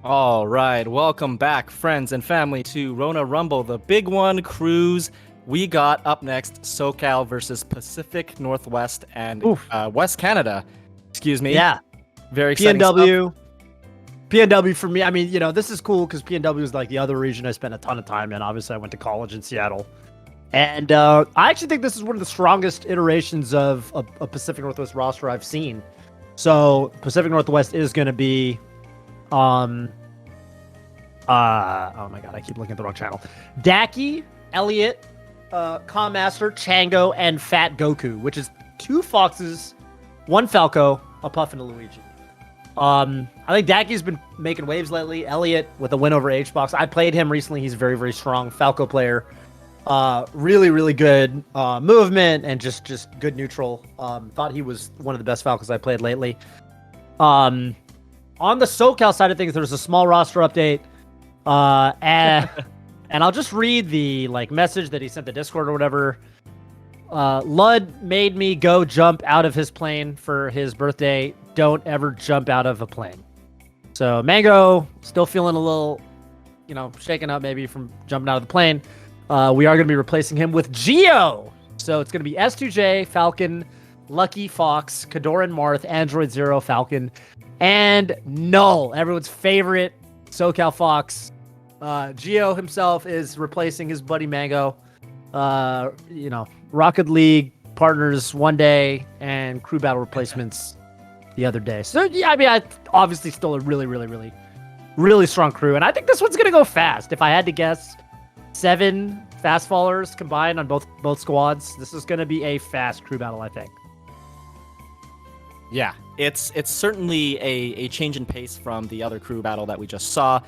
All right, welcome back, friends and family, to Rona Rumble, the big one cruise. We got up next SoCal versus Pacific Northwest and Oof. West Canada. Excuse me. Yeah. Very exciting stuff. PNW. PNW for me. I mean, this is cool because PNW is like the other region I spent a ton of time in. Obviously, I went to college in Seattle. And I actually think this is one of the strongest iterations of a Pacific Northwest roster I've seen. So Pacific Northwest is going to be, oh my God, I keep looking at the wrong channel. Daki, Elliot, Master, Chango, and Fat Goku, which is two Foxes, one Falco, a Puff, and a Luigi. I think Daki's been making waves lately. Elliot with a win over HBox. I played him recently. He's very, very strong Falco player. Really, really good movement and just good neutral. Thought he was one of the best Falcons I played lately. On the SoCal side of things, there's a small roster update. And I'll just read the message that he sent the Discord or whatever. Lud made me go jump out of his plane for his birthday. Don't ever jump out of a plane. So Mango still feeling a little, shaken up maybe from jumping out of the plane. We are going to be replacing him with Geo. So it's going to be S2J, Falcon, Lucky Fox, Kadoran Marth, Android Zero, Falcon, and Null, everyone's favorite SoCal Fox. Geo himself is replacing his buddy Mango. Rocket League partners one day and crew battle replacements the other day. So yeah, I mean, I obviously still a really, really, really, really strong crew, and I think this one's gonna go fast. If I had to guess, 7 fast fallers combined on both squads. This is gonna be a fast crew battle, I think. Yeah, it's certainly a change in pace from the other crew battle that we just saw.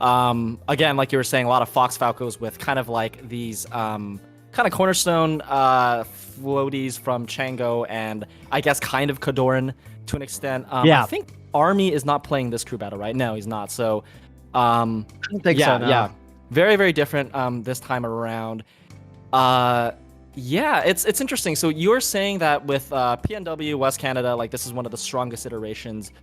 Again, like you were saying, a lot of Fox Falcos with kind of like these kind of cornerstone floaties from Chango and I guess kind of Kadoran to an extent. Yeah. I think Army is not playing this crew battle, right? No, he's not. So, I don't think so. No. Yeah, very, very different this time around. Yeah, it's interesting. So you're saying that with PNW West Canada, like this is one of the strongest iterations.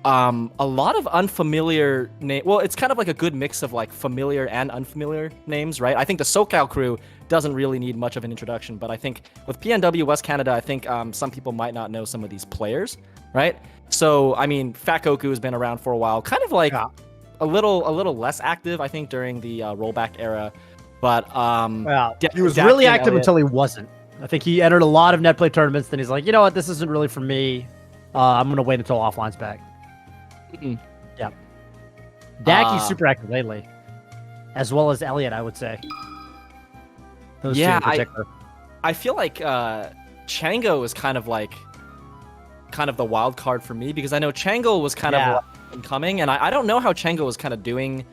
A lot of unfamiliar name. Well, it's kind of like a good mix of like familiar and unfamiliar names, right? I think the SoCal crew doesn't really need much of an introduction, but I think with PNW West Canada, I think some people might not know some of these players, right? So I mean, Fat Goku has been around for a while, kind of like a little less active, I think, during the rollback era. But he was really active until he wasn't. I think he entered a lot of net play tournaments. Then he's like, you know what, this isn't really for me. I'm gonna wait until offline's back. Mm-hmm. Yeah. Daki's super active lately, as well as Elliot, I would say. Those two in particular. I feel like Chango is kind of the wild card for me because I know Chango was kind of incoming, and I don't know how Chango was kind of doing.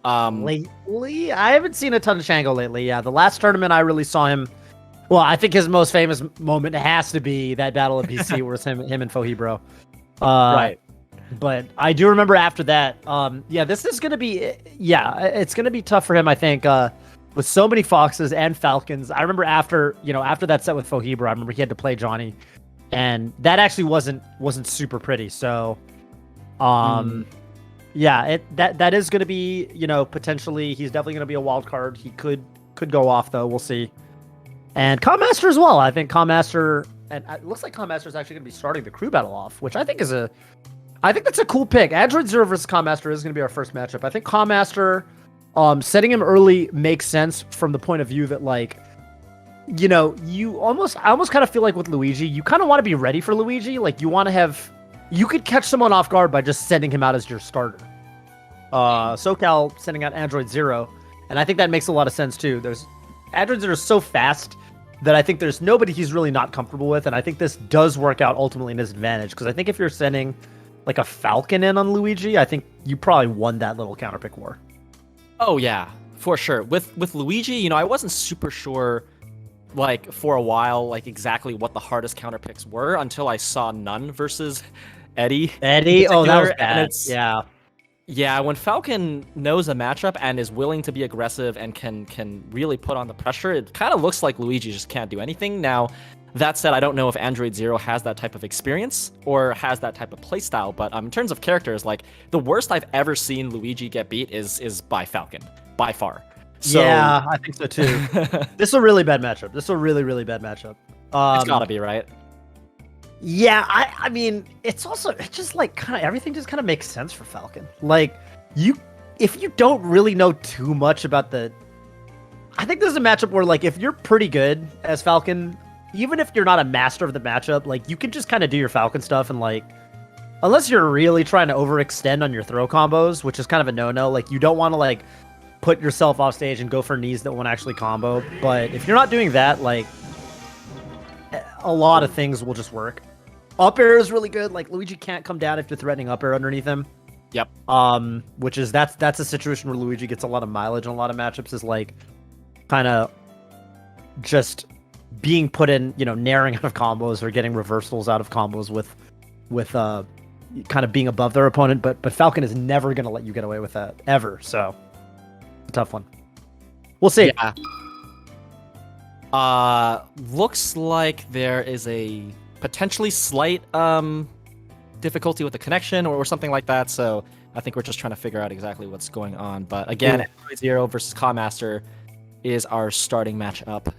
Lately, I haven't seen a ton of Chango lately. Yeah, the last tournament I really saw him. Well, I think his most famous moment has to be that battle of PC where it's him and Fohibro. Right. But I do remember after that, this is going to be, it's going to be tough for him, I think, with so many Foxes and Falcons. I remember after that set with Fohibro, I remember he had to play Johnny, and that actually wasn't super pretty. So, that is going to be, potentially, he's definitely going to be a wild card. He could go off, though. We'll see. And Master as well. I think Master, and it looks like Master is actually going to be starting the crew battle off, which I think that's a cool pick. Android Zero versus Master is going to be our first matchup. I think Master, setting him early makes sense from the point of view that, I almost kind of feel like with Luigi, you kind of want to be ready for Luigi. Like, you could catch someone off guard by just sending him out as your starter. SoCal sending out Android Zero, and I think that makes a lot of sense too. Android Zero is so fast that I think there's nobody he's really not comfortable with, and I think this does work out ultimately in his advantage, because I think if you're sending like a Falcon in on Luigi, I think you probably won that little counterpick war. Oh yeah, for sure. With Luigi, I wasn't super sure, like for a while, like exactly what the hardest counterpicks were until I saw None versus Eddie. Oh, that was bad. Yeah, when Falcon knows a matchup and is willing to be aggressive and can really put on the pressure, it kind of looks like Luigi just can't do anything. Now, That said, I don't know if Android Zero has that type of experience or has that type of playstyle. But in terms of characters, like the worst I've ever seen Luigi get beat is by Falcon, by far. So, yeah, I think so too. This is a really bad matchup. This is a really, really bad matchup. It's gotta be, right? Yeah, I mean, it's just like kind of everything just kind of makes sense for Falcon. Like if you don't really know too much about I think this is a matchup where like if you're pretty good as Falcon, even if you're not a master of the matchup, like you can just kind of do your Falcon stuff and like, unless you're really trying to overextend on your throw combos, which is kind of a no-no. Like you don't want to like put yourself off stage and go for knees that won't actually combo. But if you're not doing that, like a lot of things will just work. Up air is really good. Like Luigi can't come down if you're threatening up air underneath him. Yep. Which is that's a situation where Luigi gets a lot of mileage in a lot of matchups, is like kind of just being put in, naring out of combos or getting reversals out of combos with kind of being above their opponent. But Falcon is never going to let you get away with that ever. So a tough one. We'll see. Yeah. Looks like there is a potentially slight difficulty with the connection or something like that. So I think we're just trying to figure out exactly what's going on. But again, Android Zero versus Commaster is our starting matchup.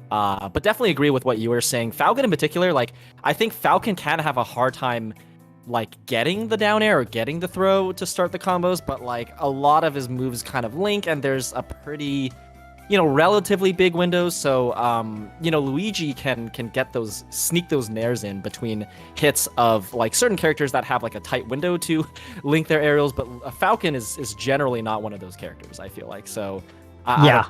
But definitely agree with what you were saying. Falcon in particular, like I think Falcon can have a hard time like getting the down air or getting the throw to start the combos, but like a lot of his moves kind of link and there's a pretty relatively big windows. So Luigi can sneak those nairs in between hits of like certain characters that have like a tight window to link their aerials, but a Falcon is generally not one of those characters, I feel like. So yeah.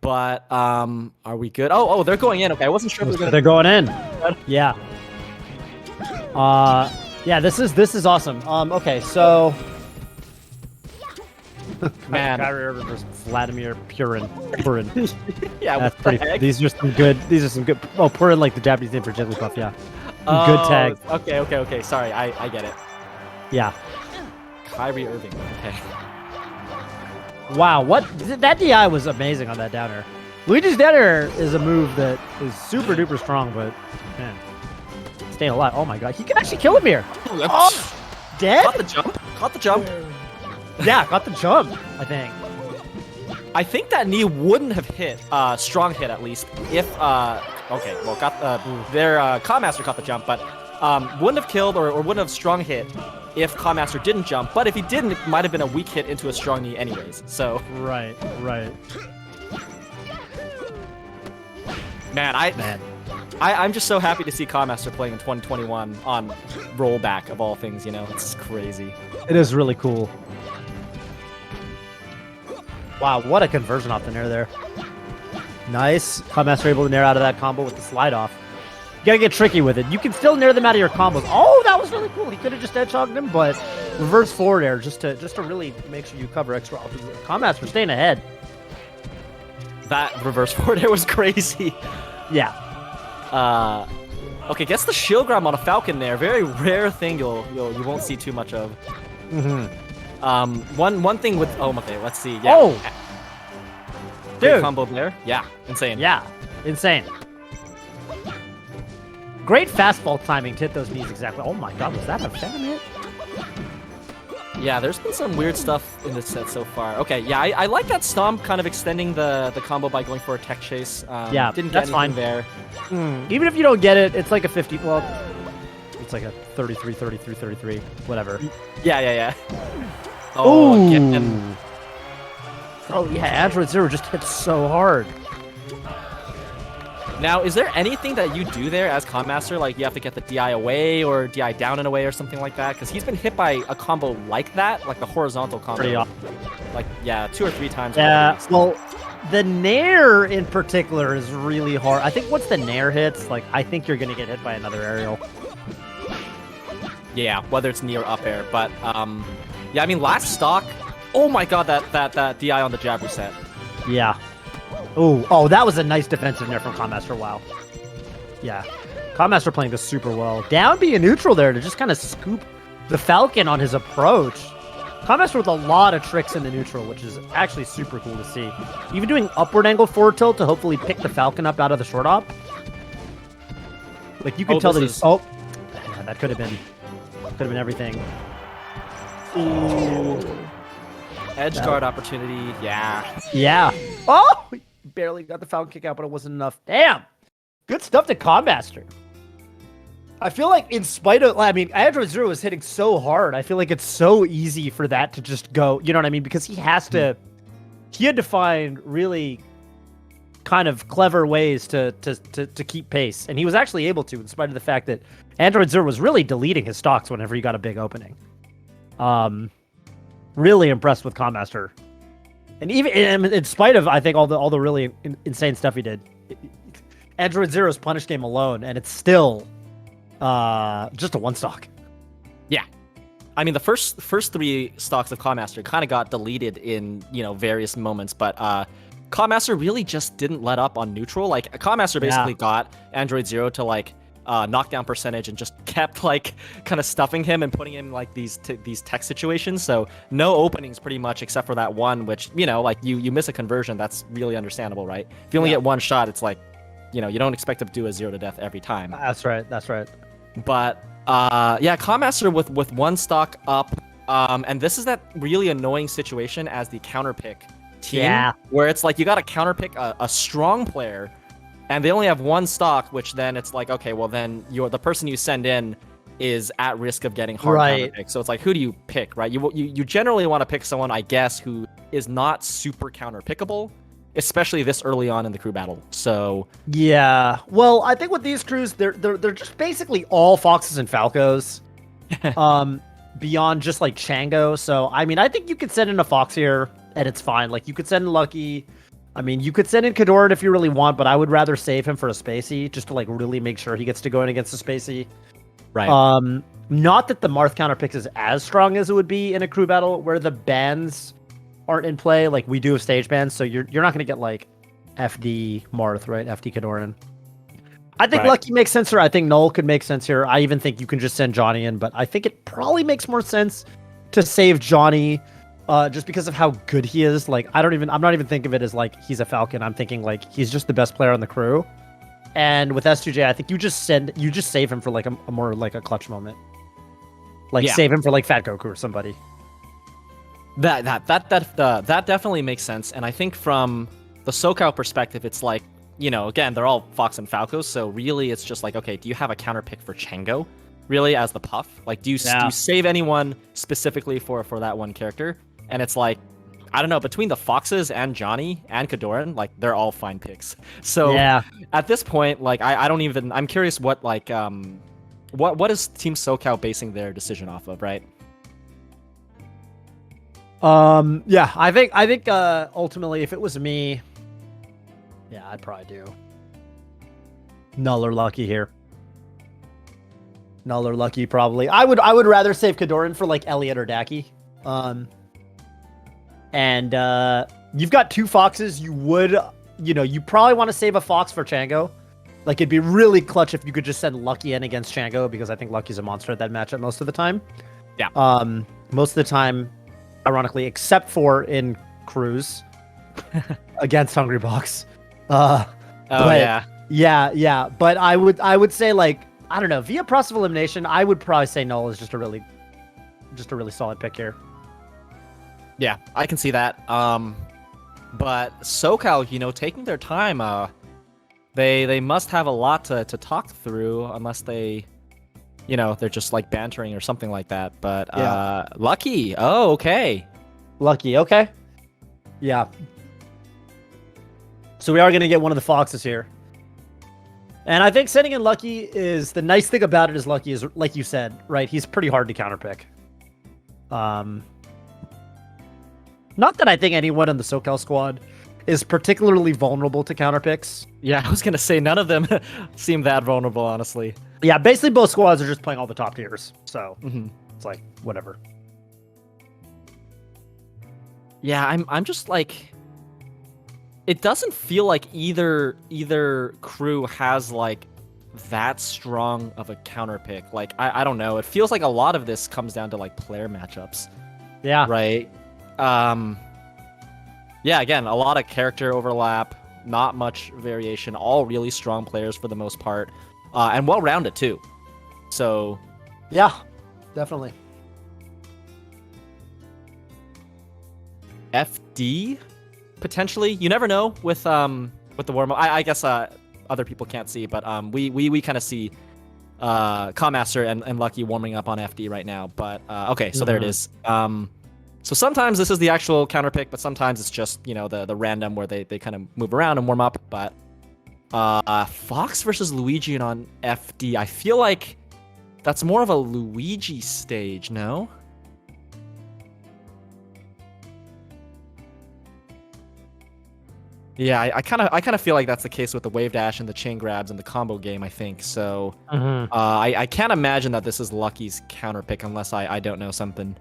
But are we good? Oh, they're going in. Okay, I wasn't sure. They're going in. Yeah. Yeah. This is awesome. Okay, so. Man, Kyrie Irving versus Vladimir Purin. Yeah, that's pretty. These are some good. Oh, Purin, like the Japanese name for Jigglypuff. Yeah. Good tag. Okay. Sorry, I get it. Yeah. Kyrie Irving. Okay. Wow, that DI was amazing on that downer. Luigi's downer is a move that is super duper strong, but man, staying alive. Oh my god, he can actually kill him here. Oh, dead? Caught the jump. Yeah, got the jump, I think. I think that knee wouldn't have hit, strong hit at least, if, okay, well, their Commaster caught the jump, but wouldn't have killed or wouldn't have strong hit if Commaster didn't jump, but if he didn't, it might have been a weak hit into a strong knee anyways, so. Right. Man, I'm just so happy to see Commaster playing in 2021 on Rollback, of all things, it's crazy. It is really cool. Wow, what a conversion off the nair there. Nice. Commaster able to nair out of that combo with the slide off. You gotta get tricky with it. You can still nair them out of your combos. Oh, that was really cool. He could have just edgehogged him, but reverse forward air just to really make sure you cover extra. Commaster staying ahead. That reverse forward air was crazy. Yeah. Okay, gets the shield grab on a Falcon there. Very rare thing you won't see too much of. One thing with okay, let's see. Yeah. Oh, great dude, combo there. Yeah, insane. Yeah, insane. Great fastball timing to hit those knees exactly. Oh my god, was that a fan hit? Yeah, there's been some weird stuff in this set so far. Okay, yeah, I like that stomp kind of extending the combo by going for a tech chase. Yeah, didn't that's get anything fine there. Even if you don't get it, it's like a 50. Well, it's like a 33, 33, 33, whatever. Yeah. Oh, get him. Oh yeah, Android Zero just hits so hard. Now, is there anything that you do there as Commaster? Like, you have to get the DI away or DI down and away or something like that? Because he's been hit by a combo like that, like the horizontal combo. Pretty often. Like, yeah, 2 or 3 times. Yeah, well, the nair in particular is really hard. I think once the nair hits, like, I think you're going to get hit by another aerial. Yeah, whether it's knee or up air. But, yeah, I mean, last stock, oh my god, that DI on the jab reset. Yeah. Oh, that was a nice defensive nair from Commaster. Wow. Yeah. Commaster playing this super well. Down being neutral there to just kind of scoop the Falcon on his approach. Commaster with a lot of tricks in the neutral, which is actually super cool to see. Even doing upward angle forward tilt to hopefully pick the Falcon up out of the short op. Like you can tell that he's yeah, that could have been everything. Ooh. Edge guard opportunity. Yeah. Yeah. Oh, we barely got the Falcon kick out, but it wasn't enough. Damn. Good stuff to Commaster. I feel like in spite of, I mean, Android Zero is hitting so hard. I feel like it's so easy for that to just go, you know what I mean? Because he had to find really kind of clever ways to keep pace. And he was actually able to, in spite of the fact that Android Zero was really deleting his stocks whenever he got a big opening. Really impressed with Commaster. And even in spite of, I think, all the really insane stuff he did, Android Zero's punish game alone, and it's still just a one stock. Yeah. I mean, the first three stocks of Clawmaster kind of got deleted in, various moments, but Clawmaster really just didn't let up on neutral. Like, Clawmaster basically got Android Zero to, knockdown percentage and just kept, kind of stuffing him and putting him in, these tech situations. So no openings pretty much except for that one, which, you miss a conversion. That's really understandable, right? If you only get one shot, it's you don't expect to do a 0 to death every time. That's right. But Clawmaster with one stock up, and this is that really annoying situation as the counterpick team, where it's you got to counterpick a strong player, and they only have one stock, which then it's okay, well then the person you send in is at risk of getting hard counterpick. So it's who do you pick, right? You generally want to pick someone, I guess, who is not super counterpickable, especially this early on in the crew battle. So yeah, well, I think with these crews, they're just basically all Foxes and Falcos, beyond just Chango. So I mean, I think you could send in a Fox here, and it's fine. You could send in Lucky. I mean, you could send in Kadoran if you really want, but I would rather save him for a Spacey, just to really make sure he gets to go in against a Spacey. Right. Not that the Marth counterpick is as strong as it would be in a crew battle where the bans aren't in play. We do have stage bans, so you're not going to get FD Marth, right? FD Kadoran. I think Lucky makes sense here. I think Null could make sense here. I even think you can just send Johnny in, but I think it probably makes more sense to save Johnny, just because of how good he is. I'm not even thinking of it as he's a Falcon. I'm thinking he's just the best player on the crew. And with S2J, I think you just save him for a more a clutch moment. Save him for Fat Goku or somebody. That definitely makes sense. And I think from the Socal perspective, it's again, they're all Fox and Falcos, so really it's just okay, do you have a counter pick for Chango, really, as the puff? Do you save anyone specifically for that one character? And it's I don't know, between the Foxes and Johnny and Kadoran, they're all fine picks. So at this point, I don't even, I'm curious what what is Team Socal basing their decision off of, right? I think ultimately, if it was me, I'd probably do Null or Lucky here. Null or Lucky, probably. I would rather save Kadoran for Elliot or Daki. And you've got two Foxes. You probably want to save a Fox for Chango. It'd be really clutch if you could just send Lucky in against Chango, because I think Lucky's a monster at that matchup most of the time. Yeah. Most of the time, ironically, except for in crews against Hungry Box. Yeah. But I would say I don't know, via process of elimination, I would probably say Null is just a really solid pick here. Yeah, I can see that. But Socal, taking their time, they must have a lot to talk through, unless they, they're just bantering or something like that. But Lucky, okay. Lucky, okay. Yeah. So we are going to get one of the Foxes here. And I think sending in Lucky is, the nice thing about it is Lucky is, like you said, right? He's pretty hard to counterpick. Not that I think anyone in the Socal squad is particularly vulnerable to counterpicks. Yeah, I was going to say none of them seem that vulnerable, honestly. Yeah, basically both squads are just playing all the top tiers. So it's whatever. Yeah, I'm just it doesn't feel like either crew has that strong of a counterpick. I don't know. It feels like a lot of this comes down to player matchups. Yeah. right? Um, yeah, again, a lot of character overlap, not much variation, all really strong players for the most part, and well-rounded too. So, Yeah, definitely. FD potentially. You never know with the warm up. I guess other people can't see, but we kind of see Commaster and Lucky warming up on FD right now. But okay, so there it is. So sometimes this is the actual counter pick, but sometimes it's just the random where they kind of move around and warm up. But Fox versus Luigi on FD, I feel like that's more of a Luigi stage, no? Yeah, I kind of feel like that's the case with the wave dash and the chain grabs and the combo game. I think so. I can't imagine that this is Lucky's counter pick unless I don't know something.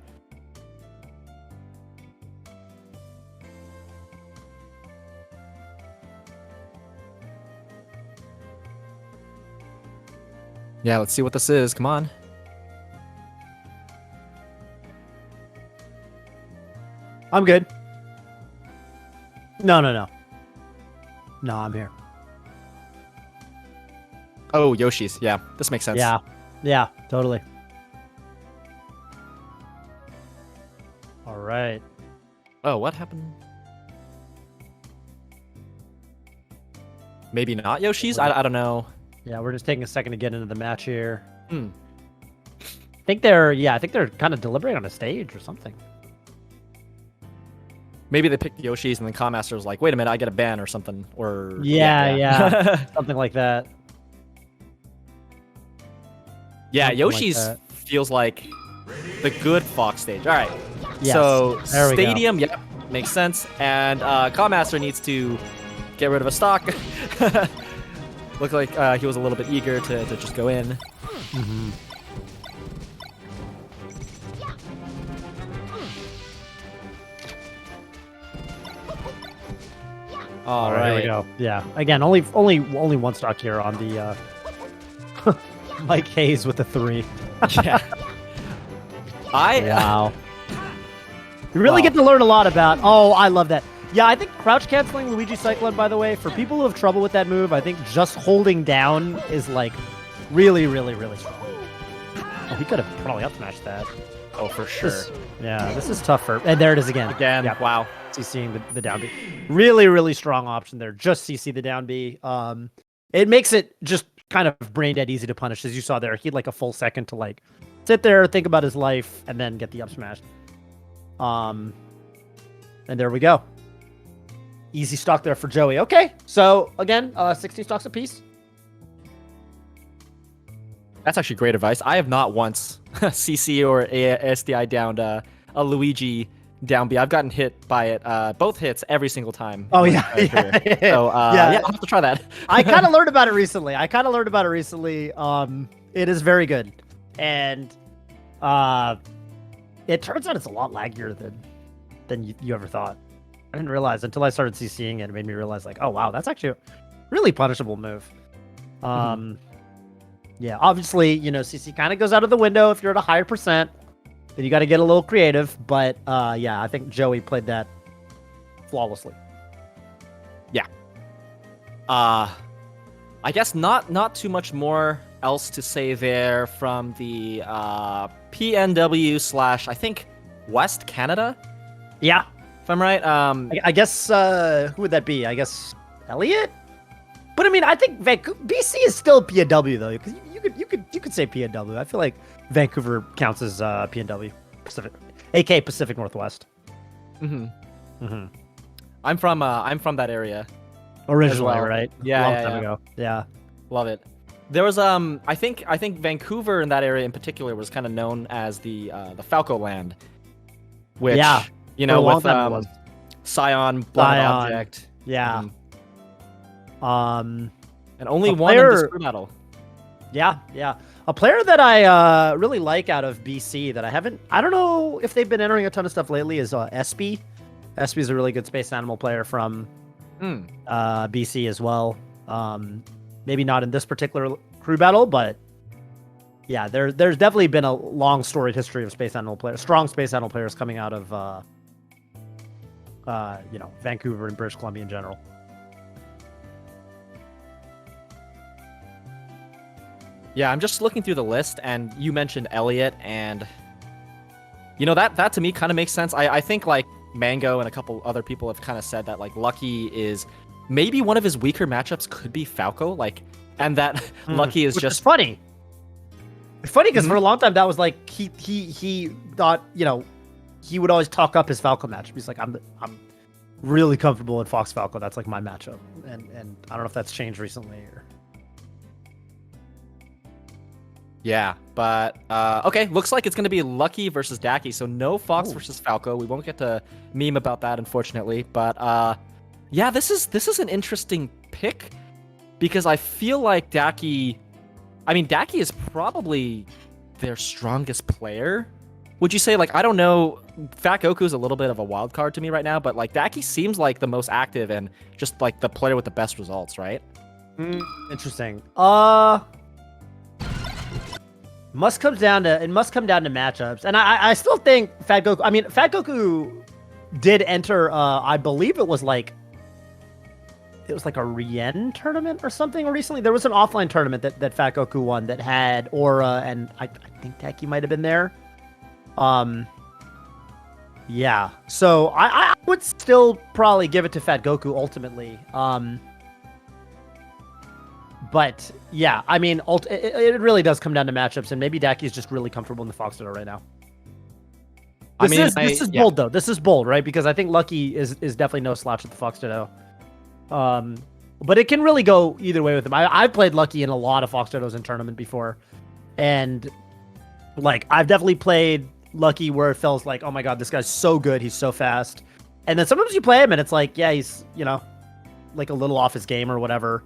Yeah, let's see what this is. Come on. I'm good. No. No, I'm here. Oh, Yoshi's. Yeah, this makes sense. Yeah, totally. All right. Oh, what happened? Maybe not Yoshi's? I don't know. Yeah, we're just taking a second to get into the match here. Hmm. I think they're kind of deliberating on a stage or something. Maybe they picked Yoshi's and then Commaster was like, wait a minute, I get a ban or something. Or Yeah. Something like that. Yeah, Something Yoshi's like feels like the good Fox stage. All right. Yes. So There we go. Stadium, yep, makes sense. And Commaster needs to get rid of a stock. Looked like he was a little bit eager to just go in. All right. Here we go. Yeah. Again, only one stock here on the Mike Hayes with the 3. Yeah. Wow. You really get to learn a lot about. Oh, I love that. Yeah, I think crouch canceling Luigi Cyclone, by the way, for people who have trouble with that move, I think just holding down is like really, really, really strong. Oh, he could have probably up smashed that. Oh, for sure. This is tough for. And there it is again. Again. Wow. CCing the down B. Really, really strong option there. Just CC the down B. It makes it just kind of brain dead easy to punish, as you saw there. He had like a full second to like sit there, think about his life, and then get the up smash. And there we go. Easy stock there for Joey. Okay, so again, 16 stocks apiece. That's actually great advice. I have not once CC or ASDI downed a Luigi down B. I've gotten hit by it, both hits every single time. Oh, yeah. So, yeah, I'll have to try that. I kind of learned about it recently. It is very good. And it turns out it's a lot laggier than you ever thought. I didn't realize until I started CCing it. It made me realize, like, oh, wow, that's actually a really punishable move. Yeah, obviously, CC kind of goes out of the window if you're at a higher percent. Then you got to get a little creative. But, yeah, I think Joey played that flawlessly. Yeah. I guess not too much more else to say there from the PNW / I think West Canada. Yeah. If I'm right. I guess, who would that be? I guess Elliot? But I mean, I think BC is still PNW though, because you could say PNW. I feel like Vancouver counts as PNW, AK Pacific Northwest. I'm from that area. Originally, well. right? Yeah, Long time ago. Yeah. Love it. There was I think Vancouver in that area in particular was kind of known as the Falco Land, which with Scion, Blonde Object. Yeah. And only one in the screw battle. Yeah. A player that I really like out of BC that I don't know if they've been entering a ton of stuff lately is Espy. Espy's a really good Space Animal player from BC as well. Maybe not in this particular crew battle, but Yeah, there's definitely been a long storied history of Space Animal players, strong Space Animal players coming out of Vancouver and British Columbia in general. Yeah, I'm just looking through the list, and you mentioned Elliot, and that to me kind of makes sense. I think like Mango and a couple other people have kind of said that like Lucky is maybe one of his weaker matchups could be Falco, like, and that Lucky is Which just is funny. It's funny because for a long time that was like he thought he would always talk up his Falco matchup. He's like I'm really comfortable in Fox Falco. That's like my matchup, and I don't know if that's changed recently or. Yeah, but okay, looks like it's going to be Lucky versus Daki, so no Fox versus Falco. We won't get to meme about that, unfortunately. But yeah, this is an interesting pick because I feel like Daki is probably their strongest player. Would you say, like, I don't know, Fat Goku is a little bit of a wild card to me right now, but like Daki seems like the most active and just like the player with the best results, right? Interesting. Must come down to matchups, and I still think Fat Goku. I mean, Fat Goku did enter. I believe it was like a Rien tournament or something recently. There was an offline tournament that Fat Goku won that had Aura, and I think Taki might have been there. Yeah. So I would still probably give it to Fat Goku ultimately. But yeah, I mean, it really does come down to matchups, and maybe Daki is just really comfortable in the Fox Ditto right now. This is bold though. This is bold, right? Because I think Lucky is definitely no slouch at the Fox Ditto. But it can really go either way with him. I've played Lucky in a lot of Fox Dittos in tournament before, and like I've definitely played Lucky where it feels like, oh my god, this guy's so good, he's so fast, and then sometimes you play him and it's like, yeah, he's like a little off his game or whatever.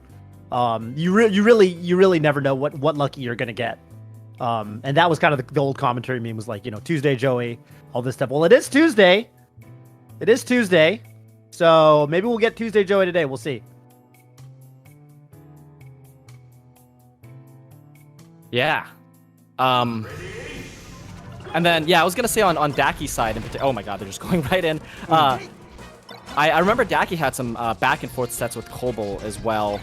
You really never know what Lucky you're gonna get. And that was kind of the old commentary meme was like, Tuesday Joey, all this stuff. Well, it is Tuesday. So maybe we'll get Tuesday Joey today. We'll see. Yeah. And then I was gonna say on Daki's side in particular. Oh my god, they're just going right in. I remember Daki had some back and forth sets with Kobel as well.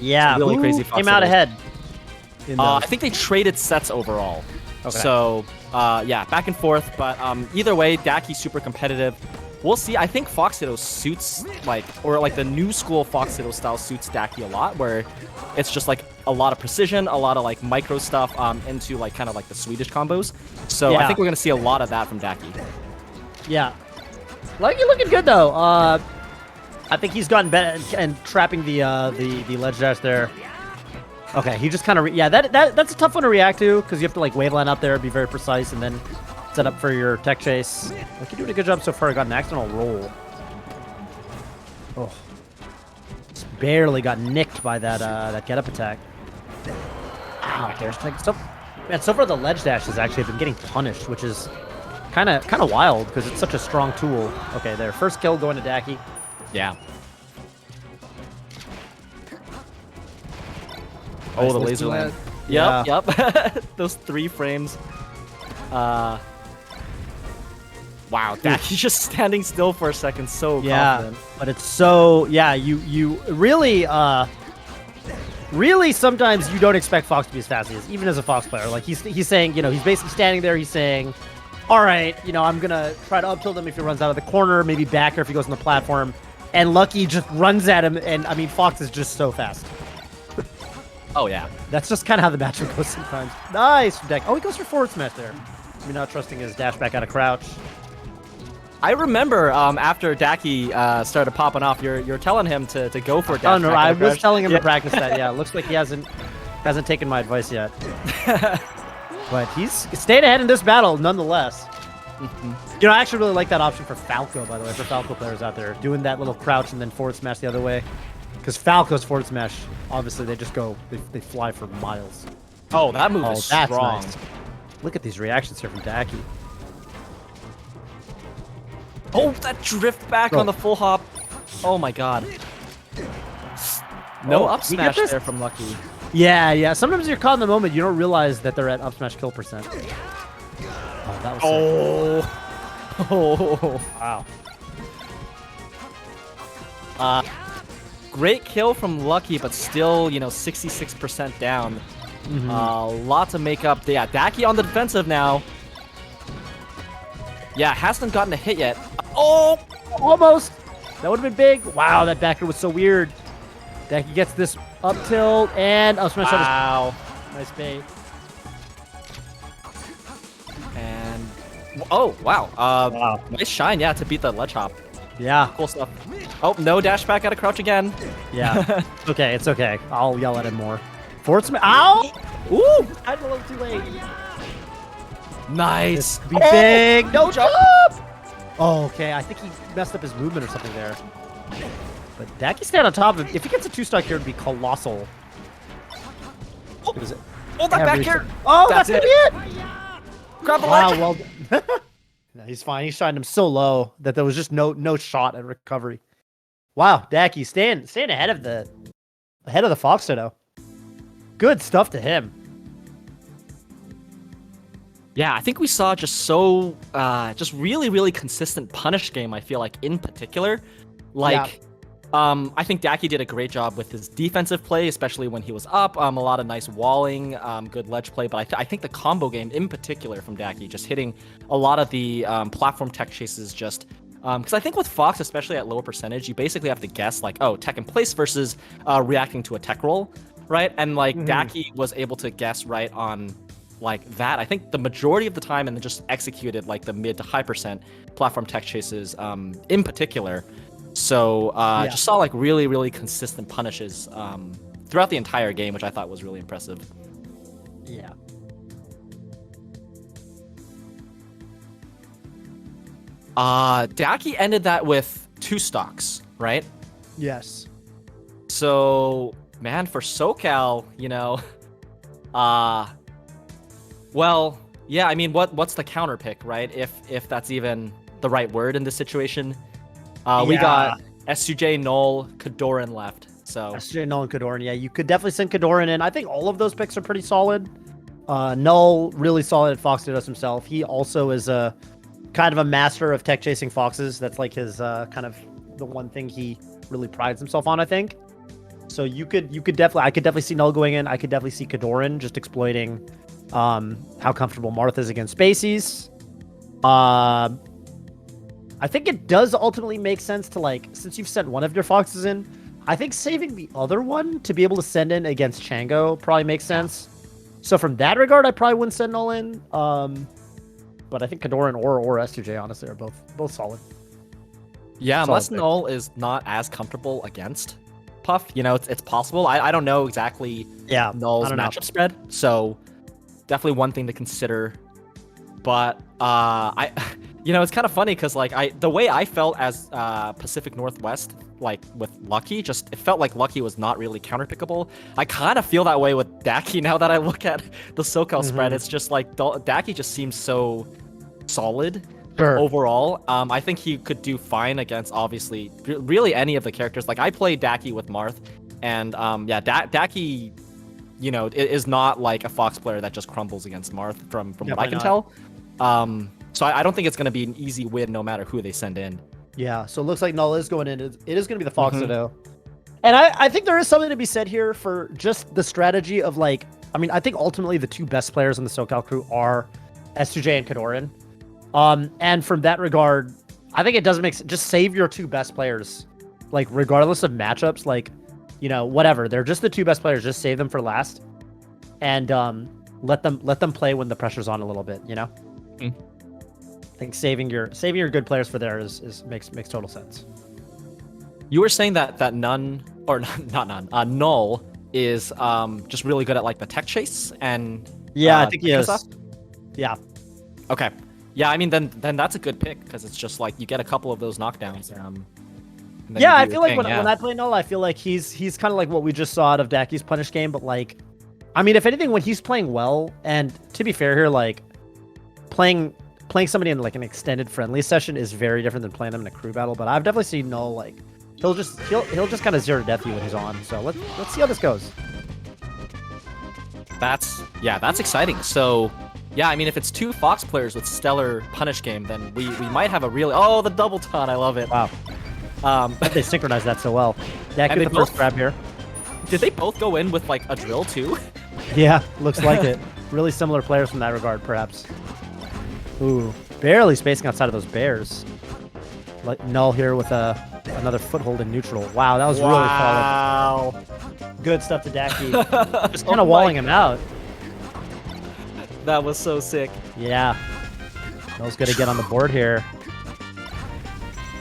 Yeah, really crazy. Came out ahead. I think they traded sets overall. Okay. So back and forth. But either way, Daki's super competitive. We'll see. I think Fox Ditto suits the new school Fox Ditto style suits Daki a lot, where it's just like a lot of precision, a lot of like micro stuff into like kind of like the Swedish combos. So I think we're gonna see a lot of that from Daki. Yeah. Lucky looking good though. I think he's gotten better and trapping the ledge dash there. Okay, he just kind of that's a tough one to react to because you have to like waveline out there, be very precise, and then set up for your tech chase. Like you're doing a good job so far. I got an accidental roll. Oh, just barely got nicked by that get up attack. Wow, there's like so far the ledge dash has actually been getting punished, which is kind of wild because it's such a strong tool. Okay, there. First kill going to Daki. Yeah. Oh, the laser land. Yep. Those 3 frames. Wow, Daki's just standing still for a second, so confident. But it's so you really sometimes you don't expect Fox to be as fast as he is, even as a Fox player. Like he's saying, he's basically standing there, he's saying, all right, I'm gonna try to up tilt him if he runs out of the corner, maybe backer if he goes on the platform, and Lucky just runs at him, and I mean Fox is just so fast. Oh yeah, that's just kind of how the matchup goes sometimes. Nice deck. Oh, he goes for forward smash there. You're not trusting his dash back out of crouch. I remember after Daki started popping off, you're telling him to go for a dash back. Oh no, I was telling him to practice that. Yeah, looks like he hasn't taken my advice yet. But he's stayed ahead in this battle, nonetheless. I actually really like that option for Falco, by the way, for Falco players out there. Doing that little crouch and then forward smash the other way. Because Falco's forward smash, obviously, they just go, they fly for miles. Oh, that move is strong. Nice. Look at these reactions here from Daki. Oh, that drift back on the full hop. Oh my god. No up smash there from Lucky. Yeah. Sometimes you're caught in the moment. You don't realize that they're at up smash kill percent. Oh, that was sick. Oh. Wow. Great kill from Lucky, but still, 66% down. Lot to make up. Yeah, Daki on the defensive now. Yeah, hasn't gotten a hit yet. Oh! Almost. That would have been big. Wow, that backer was so weird. Daki gets this up tilt and up smash. Wow. Nice bait. And oh wow. Wow. Nice shine, yeah, to beat the ledge hop. Yeah. Cool stuff. Oh, no dash back out of crouch again. Yeah. It's okay. I'll yell at him more. Forward smash. Ow! Ooh! I'm a little too late. Nice. Be big. No jump. Oh, okay. I think he messed up his movement or something there. But Daki stayed on top of him. If he gets a 2-stock here, it'd be colossal. Oh, that back here. Oh, that's gonna be it. Grab the Wow, ledge. well. No, he's fine. He shined him so low that there was just no shot at recovery. Wow, Daki staying ahead of the Fox though. Good stuff to him. Yeah, I think we saw just really consistent punish game, I feel like, in particular. Like, I think Daki did a great job with his defensive play, especially when he was up. A lot of nice walling, good ledge play. But I think the combo game in particular from Daki, just hitting a lot of the platform tech chases just... Because I think with Fox, especially at lower percentage, you basically have to guess, like, oh, tech in place versus reacting to a tech roll, right? And, like, Daki was able to guess right on... like that, I think the majority of the time, and then just executed like the mid to high percent platform tech chases in particular. So just saw like really consistent punishes throughout the entire game, which I thought was really impressive. Yeah. Daki ended that with 2 stocks, right? Yes. So man, for Socal, well, yeah, I mean, what's the counter pick, right? If that's even the right word in this situation. We got SUJ, Null, Kadoran left. So SUJ, Null, and Kadoran. Yeah, you could definitely send Kadoran in. I think all of those picks are pretty solid. Null, really solid at Fox Dittos himself. He also is a kind of a master of tech chasing foxes. That's like his kind of the one thing he really prides himself on, I think. So I could definitely see Null going in. I could definitely see Kadoran just exploiting how comfortable Marth is against Spacies. I think it does ultimately make sense to, like, since you've sent one of your foxes in, I think saving the other one to be able to send in against Chango probably makes sense. So from that regard, I probably wouldn't send Null in. But I think Kadoran or S2J honestly are both solid. Yeah, solid unless pick. Null is not as comfortable against Puff, it's possible. I don't know exactly Null's matchup spread, so definitely one thing to consider. But it's kind of funny because like the way I felt as Pacific Northwest, like with Lucky, it felt like Lucky was not really counterpickable. I kind of feel that way with Daki now that I look at the Socal spread. It's just like Daki just seems so solid overall. I think he could do fine against obviously really any of the characters. Like I played Daki with Marth, and Daki, is not like a Fox player that just crumbles against Marth from what I can tell. So I don't think it's going to be an easy win no matter who they send in. Yeah, so it looks like Null is going in. It is going to be the Fox Ditto. And I think there is something to be said here for just the strategy of like, I think ultimately the 2 best players in the Socal crew are S2J and Kadoran. And from that regard, I think it doesn't make sense. Just save your 2 best players, like regardless of matchups, like, whatever. They're just the 2 best players. Just save them for last, and let them play when the pressure's on a little bit. I think saving your good players for there is makes total sense. You were saying that none or not none Null is just really good at like the tech chase and I think he is. Stuff? Yeah. Okay. Yeah, I mean then that's a good pick because it's just like you get a couple of those knockdowns. I feel like when I play Null, I feel like he's kind of like what we just saw out of Daki's punish game, but like, if anything, when he's playing well, and to be fair here, like playing somebody in like an extended friendly session is very different than playing them in a crew battle. But I've definitely seen Null like he'll just kind of zero to death you when he's on. So let's see how this goes. That's exciting. So, yeah, I mean, if it's 2 Fox players with stellar punish game, then we might have a really the double ton. I love it. Wow. They synchronized that so well. Dak And with they the first both- grab here. Did they both go in with like a drill too? Yeah, looks like it. Really similar players from that regard, perhaps. Ooh, barely spacing outside of those bears. Like Null here with another foothold in neutral. Wow, that was really solid. Wow. Good stuff to Dacky. Just kind of walling him out. That was so sick. Yeah. Null's gonna get on the board here.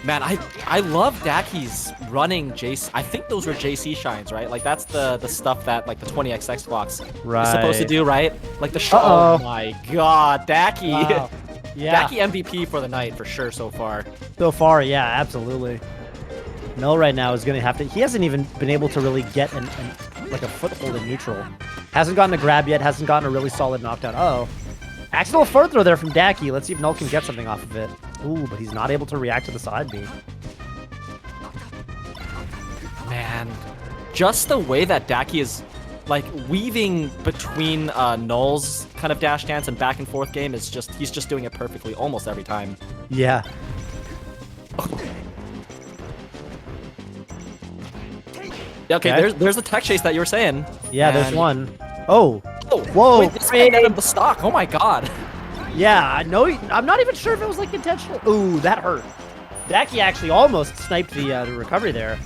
Man, I love Daki's running JC. I think those were JC shines, right? Like that's the stuff that like the 20x Xbox is supposed to do, right? Like the Uh-oh. Oh my god, Daki. Wow. Yeah. Daki MVP for the night for sure so far. So far, yeah, absolutely. Null right now is gonna have to. He hasn't even been able to really get like a foothold in neutral. Hasn't gotten a grab yet. Hasn't gotten a really solid knockdown. Uh-oh. Accidental forward throw there from Dacky. Let's see if Null can get something off of it. Ooh, but he's not able to react to the side B. Man, just the way that Daki is like weaving between Null's kind of dash dance and back and forth game is just he's just doing it perfectly almost every time. Yeah. Yeah, okay, there's the tech chase that you were saying. Yeah, there's And- one. Oh. Oh, Whoa. wait, this guy netted the stock. Oh my god. Yeah, I know. I'm not even sure if it was like intentional. Ooh, that hurt. Dacky actually almost sniped the recovery there.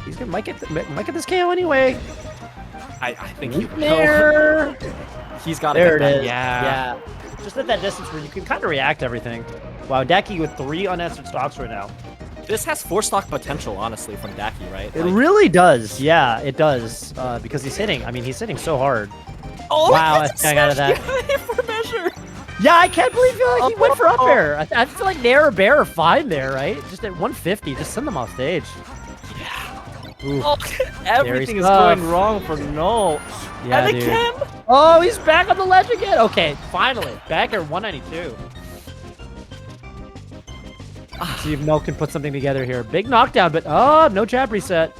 He's gonna might get this KO anyway. I think he will. There. He's got to There get it that. is. Yeah. Just at that distance where you can kind of react to everything. Wow, Dacky with 3 unanswered stocks right now. This has 4 stock potential, honestly, from Daki, right? It really does. Yeah, it does. Because he's hitting. I mean, he's hitting so hard. Oh, Wow, that's I got out of that. for measure. Yeah, I can't believe he went for up air. I feel like Nair or Bear are fine there, right? Just at 150, just send them off stage. Yeah. Ooh. Oh, everything is tough. going wrong for Null. Yeah, and dude. again. Oh, he's back on the ledge again. Okay, finally. Back at 192. See if Null can put something together here. Big knockdown, but no jab reset.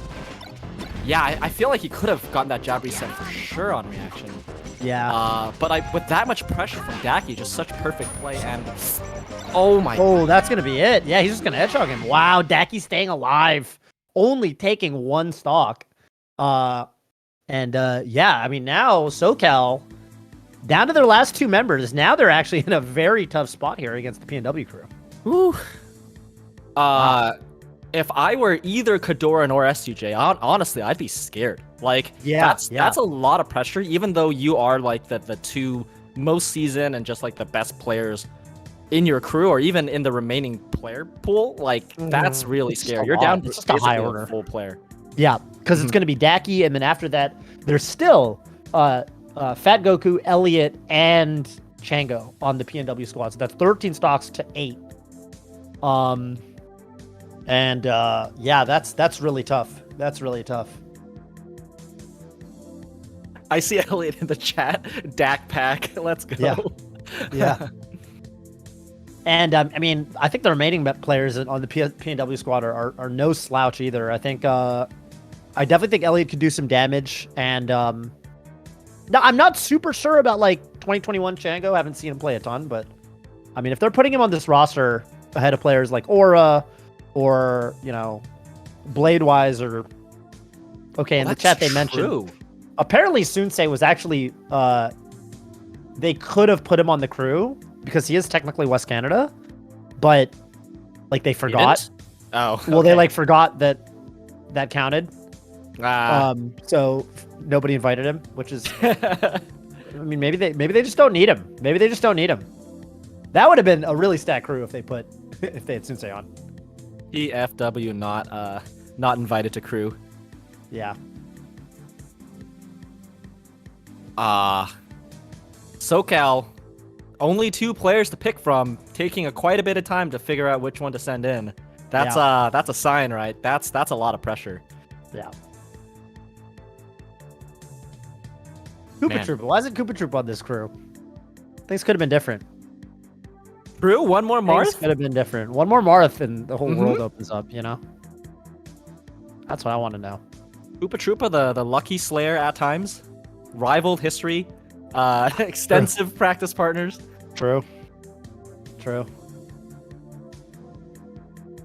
Yeah, I feel like he could have gotten that jab reset for sure on reaction. Yeah. But with that much pressure from Daki, just such perfect play and oh my. Oh, that's gonna be it. Yeah, he's just gonna hedgehog him. Wow, Daki's staying alive, only taking 1 stock. Yeah, I mean now SoCal down to their last 2 members. Now they're actually in a very tough spot here against the PNW crew. Whew. If I were either Kadoran or SUJ, honestly, I'd be scared. Like, that's a lot of pressure, even though you are like the 2 most seasoned and just like the best players in your crew, or even in the remaining player pool. Like, that's really scary. You're down to just a high basically order full player. Yeah, because it's going to be Daki, and then after that, there's still Fat Goku, Elliot, and Chango on the PNW squad. So that's 13 stocks to 8. Yeah, that's really tough. That's really tough. I see Elliot in the chat. Dak pack. Let's go. Yeah. Yeah. And I mean, I think the remaining players on the PNW squad are no slouch either. I think I definitely think Elliot could do some damage. And now I'm not super sure about like 2021 Chango. I haven't seen him play a ton, but I mean, if they're putting him on this roster ahead of players like Aura or Bladewise or in the chat they mentioned apparently Sunsei was actually they could have put him on the crew because he is technically West Canada, but like they forgot. Oh, okay. Well, they like forgot that counted. Ah. So nobody invited him, which is I mean, maybe they just don't need him. Maybe they just don't need him. That would have been a really stacked crew if they had Sunsei on. EFW not invited to crew. Yeah. SoCal, only 2 players to pick from, taking quite a bit of time to figure out which one to send in. That's a sign, right? That's a lot of pressure. Yeah. Koopa Troop. Why isn't Koopa Troop on this crew? Things could have been different. True. One more Marth? Things could have been different. One more Marth and the whole world opens up, That's what I want to know. Koopa Troopa, the lucky slayer at times. rival history, extensive practice partners. True.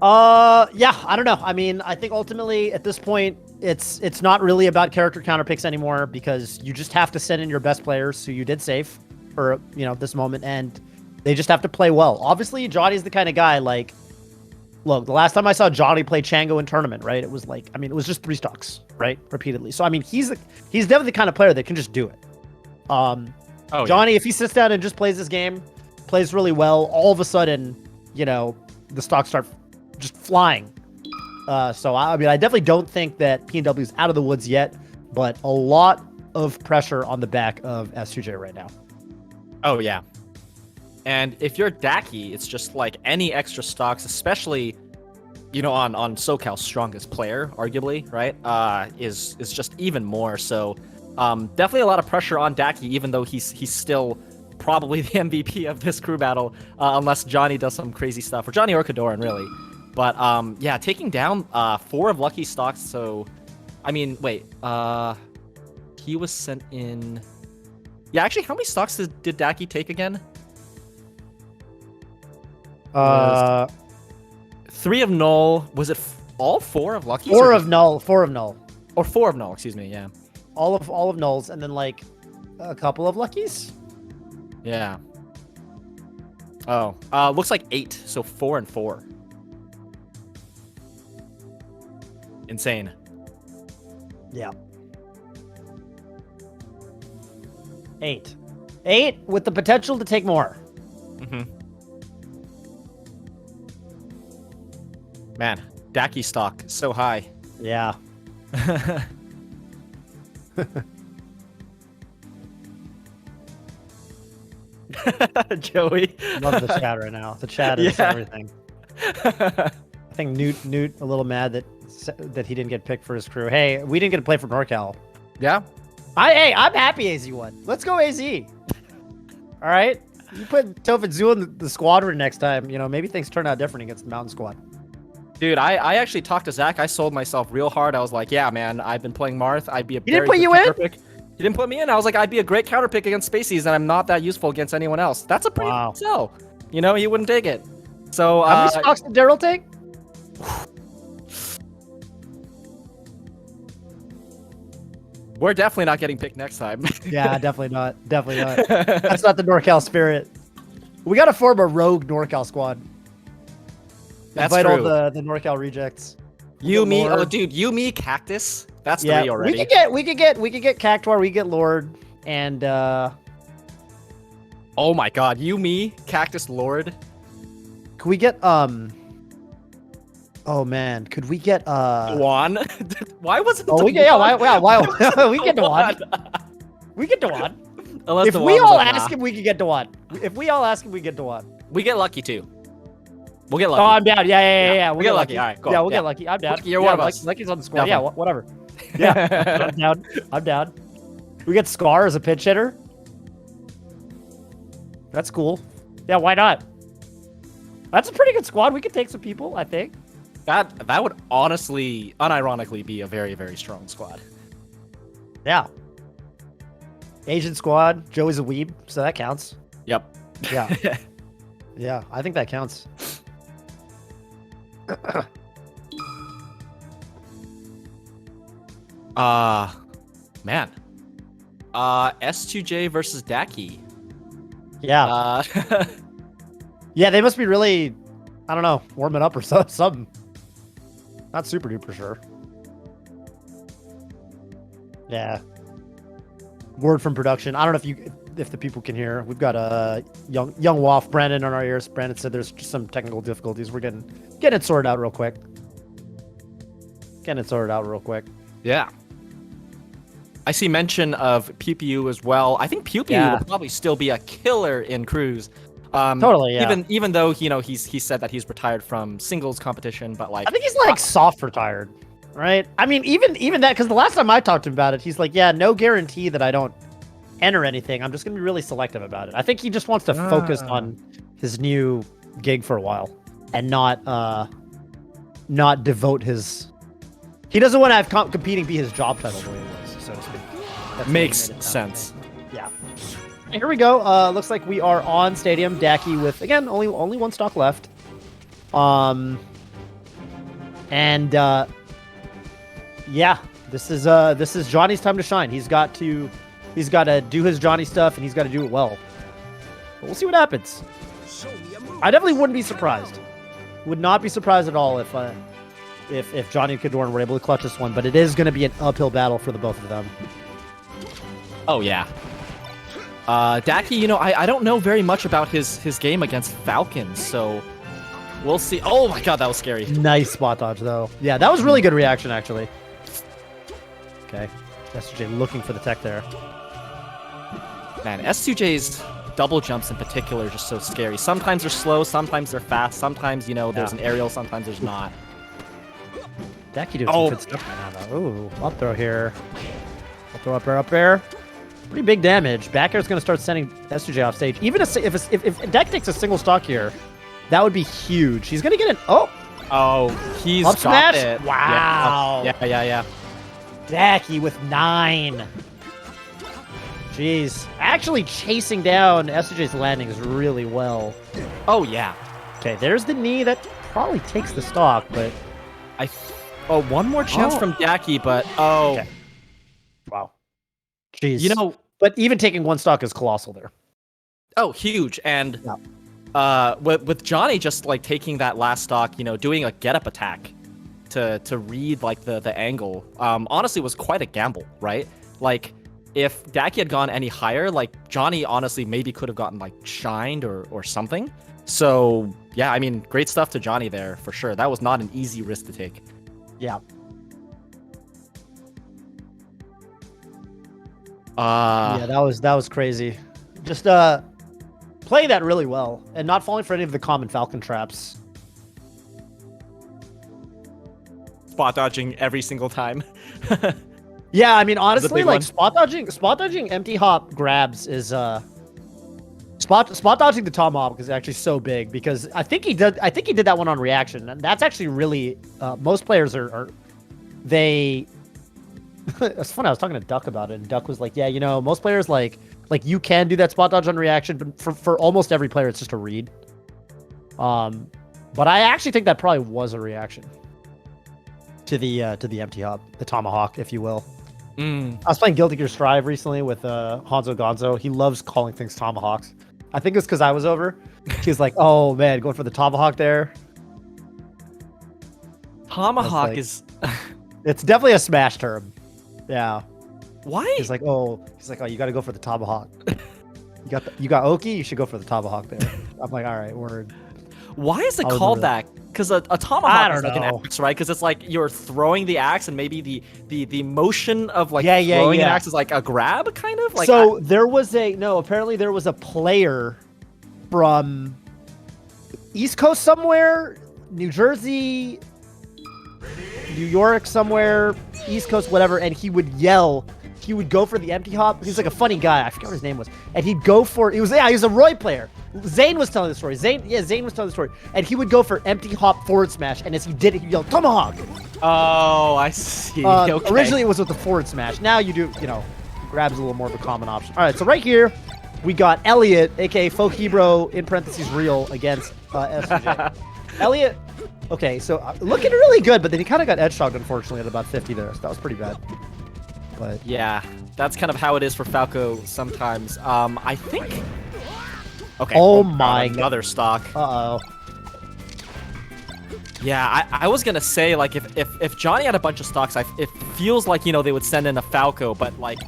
Yeah, I don't know. I mean, I think ultimately at this point, it's not really about character counter picks anymore because you just have to send in your best players who you did save for, this moment, and they just have to play well. Obviously, Johnny's the kind of guy, like, look, the last time I saw Johnny play Chango in tournament, right, it was like, I mean, it was just 3 stocks, right, repeatedly. So, I mean, he's definitely the kind of player that can just do it. Johnny, if he sits down and just plays this game, plays really well, all of a sudden, the stocks start just flying. So, I mean, I definitely don't think that PNW is out of the woods yet, but a lot of pressure on the back of S2J right now. Oh, yeah. And if you're Daki, it's just like any extra stocks, especially, on Socal's strongest player, arguably, right, is just even more. So definitely a lot of pressure on Daki, even though he's still probably the MVP of this crew battle, unless Johnny does some crazy stuff, or Johnny or Kadoran, really. But yeah, taking down 4 of Lucky stocks. So, I mean, wait, he was sent in. Yeah, actually, how many stocks did Daki take again? 3 of null. Was it all 4 of Lucky? 4 of null. 4 of null. Or 4 of null. Excuse me. Yeah. All of nulls, and then like a couple of luckies. Yeah. Oh, looks like 8. So 4 and 4. Insane. Yeah. 8 with the potential to take more. Man, Daki stock so high. Yeah. Joey. Love the chat right now. The chat is everything. I think Newt a little mad that he didn't get picked for his crew. Hey, we didn't get to play for NorCal. Yeah. I'm happy AZ won. Let's go AZ. All right. You put Toph Zoo in the squadron next time. Maybe things turn out different against the Mountain Squad. Dude, I actually talked to Zach. I sold myself real hard. I was like, yeah, man, I've been playing Marth. I'd be a He didn't put you in? Pick. He didn't put me in. I was like, I'd be a great counter pick against Spaceys, and I'm not that useful against anyone else. That's a pretty good sell. He wouldn't take it. So, how many stocks did Daryl take? We're definitely not getting picked next time. Yeah, definitely not. Definitely not. That's not the NorCal spirit. We got to form a rogue NorCal squad. That's Invite true. all the NorCal rejects. You, me, oh dude, you, me, Cactus. That's 3 already. We could get Cactuar, we get Lord, and oh my god, you, me, Cactus, Lord. Could we get oh man, could we get Juan? Why was it? Oh, we get why we get Dewan. We get Dewan. Unless if we all ask him, we can get Dewan. If we all ask him, we get Dewan. We get lucky too. We'll get lucky. Oh, I'm down. Yeah. We'll get lucky. All right, cool. Yeah, we'll get lucky. I'm down. Lucky, you're one of us. Lucky's on the squad. Definitely. Yeah, whatever. Yeah, I'm down. We get Scar as a pinch hitter. That's cool. Yeah, why not? That's a pretty good squad. We could take some people, I think. That would honestly, unironically, be a very, very strong squad. Yeah. Asian squad. Joey's a weeb, so that counts. Yep. Yeah. Yeah, I think that counts. Man. S2J versus Daki. Yeah. Yeah, they must be really, I don't know, warming up or something. Not super duper sure. Yeah. Word from production. I don't know if the people can hear. We've got a young Waff Brandon on our ears. Brandon said there's just some technical difficulties. We're getting it sorted out real quick. Yeah. I see mention of PPU as well. I think PPU will probably still be a killer in crews. Totally, yeah. Even though he said that he's retired from singles competition, but like I think he's like soft retired, right? I mean, even that, because the last time I talked to him about it, he's like, yeah, no guarantee that I don't enter anything. I'm just gonna be really selective about it. I think he just wants to focus on his new gig for a while and not devote his. He doesn't want to have competing be his job title the way it was, so to speak. That's Makes what made it sense. Yeah. Here we go. Looks like we are on Stadium. Dacky with, again, only one stock left. Yeah, this is Johnny's time to shine. He's got to do his Johnny stuff, and he's got to do it well. But we'll see what happens. I definitely wouldn't be surprised. Would not be surprised at all if Johnny and Kadorn were able to clutch this one. But it is going to be an uphill battle for the both of them. Oh yeah. Dacky, I don't know very much about his game against Falcons, so we'll see. Oh my god, that was scary. Nice spot dodge, though. Yeah, that was really good reaction, actually. Okay. S2J looking for the tech there. Man, S2J's double jumps in particular are just so scary. Sometimes they're slow, sometimes they're fast, sometimes, there's an aerial, sometimes there's not. Dacky doing some good stuff right now, though. Ooh, up throw here. Up throw, up air. Pretty big damage. Back air is going to start sending S2J off stage. Even if Deck takes a single stock here, that would be huge. He's going to get an... Oh, he's up got smash? it. Wow. Yeah. Dacky with 9. Jeez. Actually chasing down S2J's landings really well. Oh, yeah. Okay, there's the knee that probably takes the stock, but... one more chance from Dacky, but... Okay. Wow. Jeez. But even taking one stock is colossal there. Oh, huge. And with Johnny just like taking that last stock, doing a get up attack to read like the angle, honestly was quite a gamble, right? Like if Dacky had gone any higher, like Johnny honestly maybe could have gotten like shined or something. So yeah, I mean, great stuff to Johnny there for sure. That was not an easy risk to take. Yeah. Yeah, that was crazy. Just playing that really well and not falling for any of the common Falcon traps. Spot dodging every single time. Yeah, I mean honestly, like spot dodging empty hop grabs is spot dodging the tomahawk is actually so big because I think he did that one on reaction, and that's actually really most players are they. It's funny. I was talking to Duck about it, and Duck was like, "Yeah, most players like you can do that spot dodge on reaction, but for almost every player, it's just a read." But I actually think that probably was a reaction to the empty hop, the tomahawk, if you will. I was playing Guilty Gear Strive recently with Hanzo Gonzo. He loves calling things tomahawks. I think it's because I was over. He's like, "Oh man, going for the tomahawk there." Tomahawk is. It's definitely a smash term. Yeah. Why? He's like, oh, you got to go for the tomahawk. You got Oki, you should go for the tomahawk there. I'm like, all right, word. Why is it called that? Because a tomahawk is like an axe, right? Because it's like you're throwing the axe, and maybe the motion of like throwing an axe is like a grab, kind of. Like so apparently there was a player from East Coast somewhere, New Jersey, New York somewhere, East Coast, whatever, and he would go for the empty hop. He's like a funny guy. I forget what his name was. And he'd go for he was a Roy player. Zane was telling the story. Zane was telling the story. And he would go for empty hop forward smash, and as he did it, he'd yell, "Tomahawk!" Oh, I see. Okay. Originally it was with the forward smash. Now you do, grabs a little more of a common option. All right, so right here, we got Elliot, aka Fokebro, in parentheses real, against SJ. Elliot. Okay, so looking really good, but then he kind of got edge shocked, unfortunately, at about 50 there. So that was pretty bad. But yeah, that's kind of how it is for Falco sometimes. I think. Okay. Oh my! Another stock. Uh-oh. Yeah, I was gonna say like if Johnny had a bunch of stocks, it feels like they would send in a Falco, but like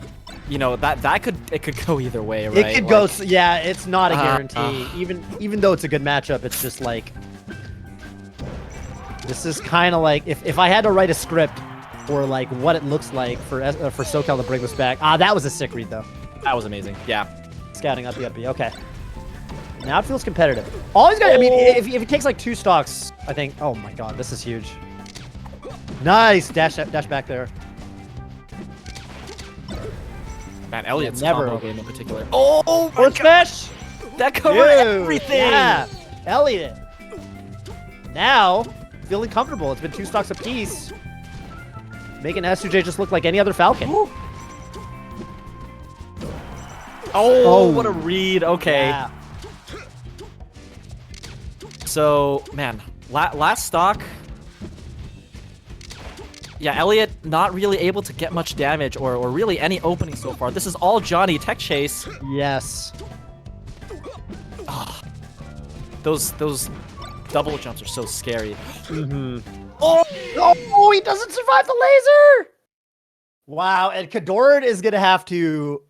that could go either way, right? It could go. Yeah, it's not a guarantee. Even though it's a good matchup, it's just like. This is kind of like if I had to write a script for like what it looks like for Socal to bring this back. That was a sick read though. That was amazing. Yeah. Scouting up the up B. Okay. Now it feels competitive. All he's got. I mean, if he takes like 2 stocks, I think. Oh my god, this is huge. Nice dash back there. Man, Elliot's never combo game in particular. Oh my god. Smash. That covered everything. Yeah. Elliot. Now. Feeling comfortable. It's been 2 stocks apiece. Making S2J just look like any other Falcon. Oh, what a read. Okay. Yeah. So, man, last stock. Yeah, Elliot not really able to get much damage or really any opening so far. This is all Johnny. Tech chase. Yes. Oh, those double jumps are so scary. Oh, he doesn't survive the laser! Wow, and Kadoran is going to have to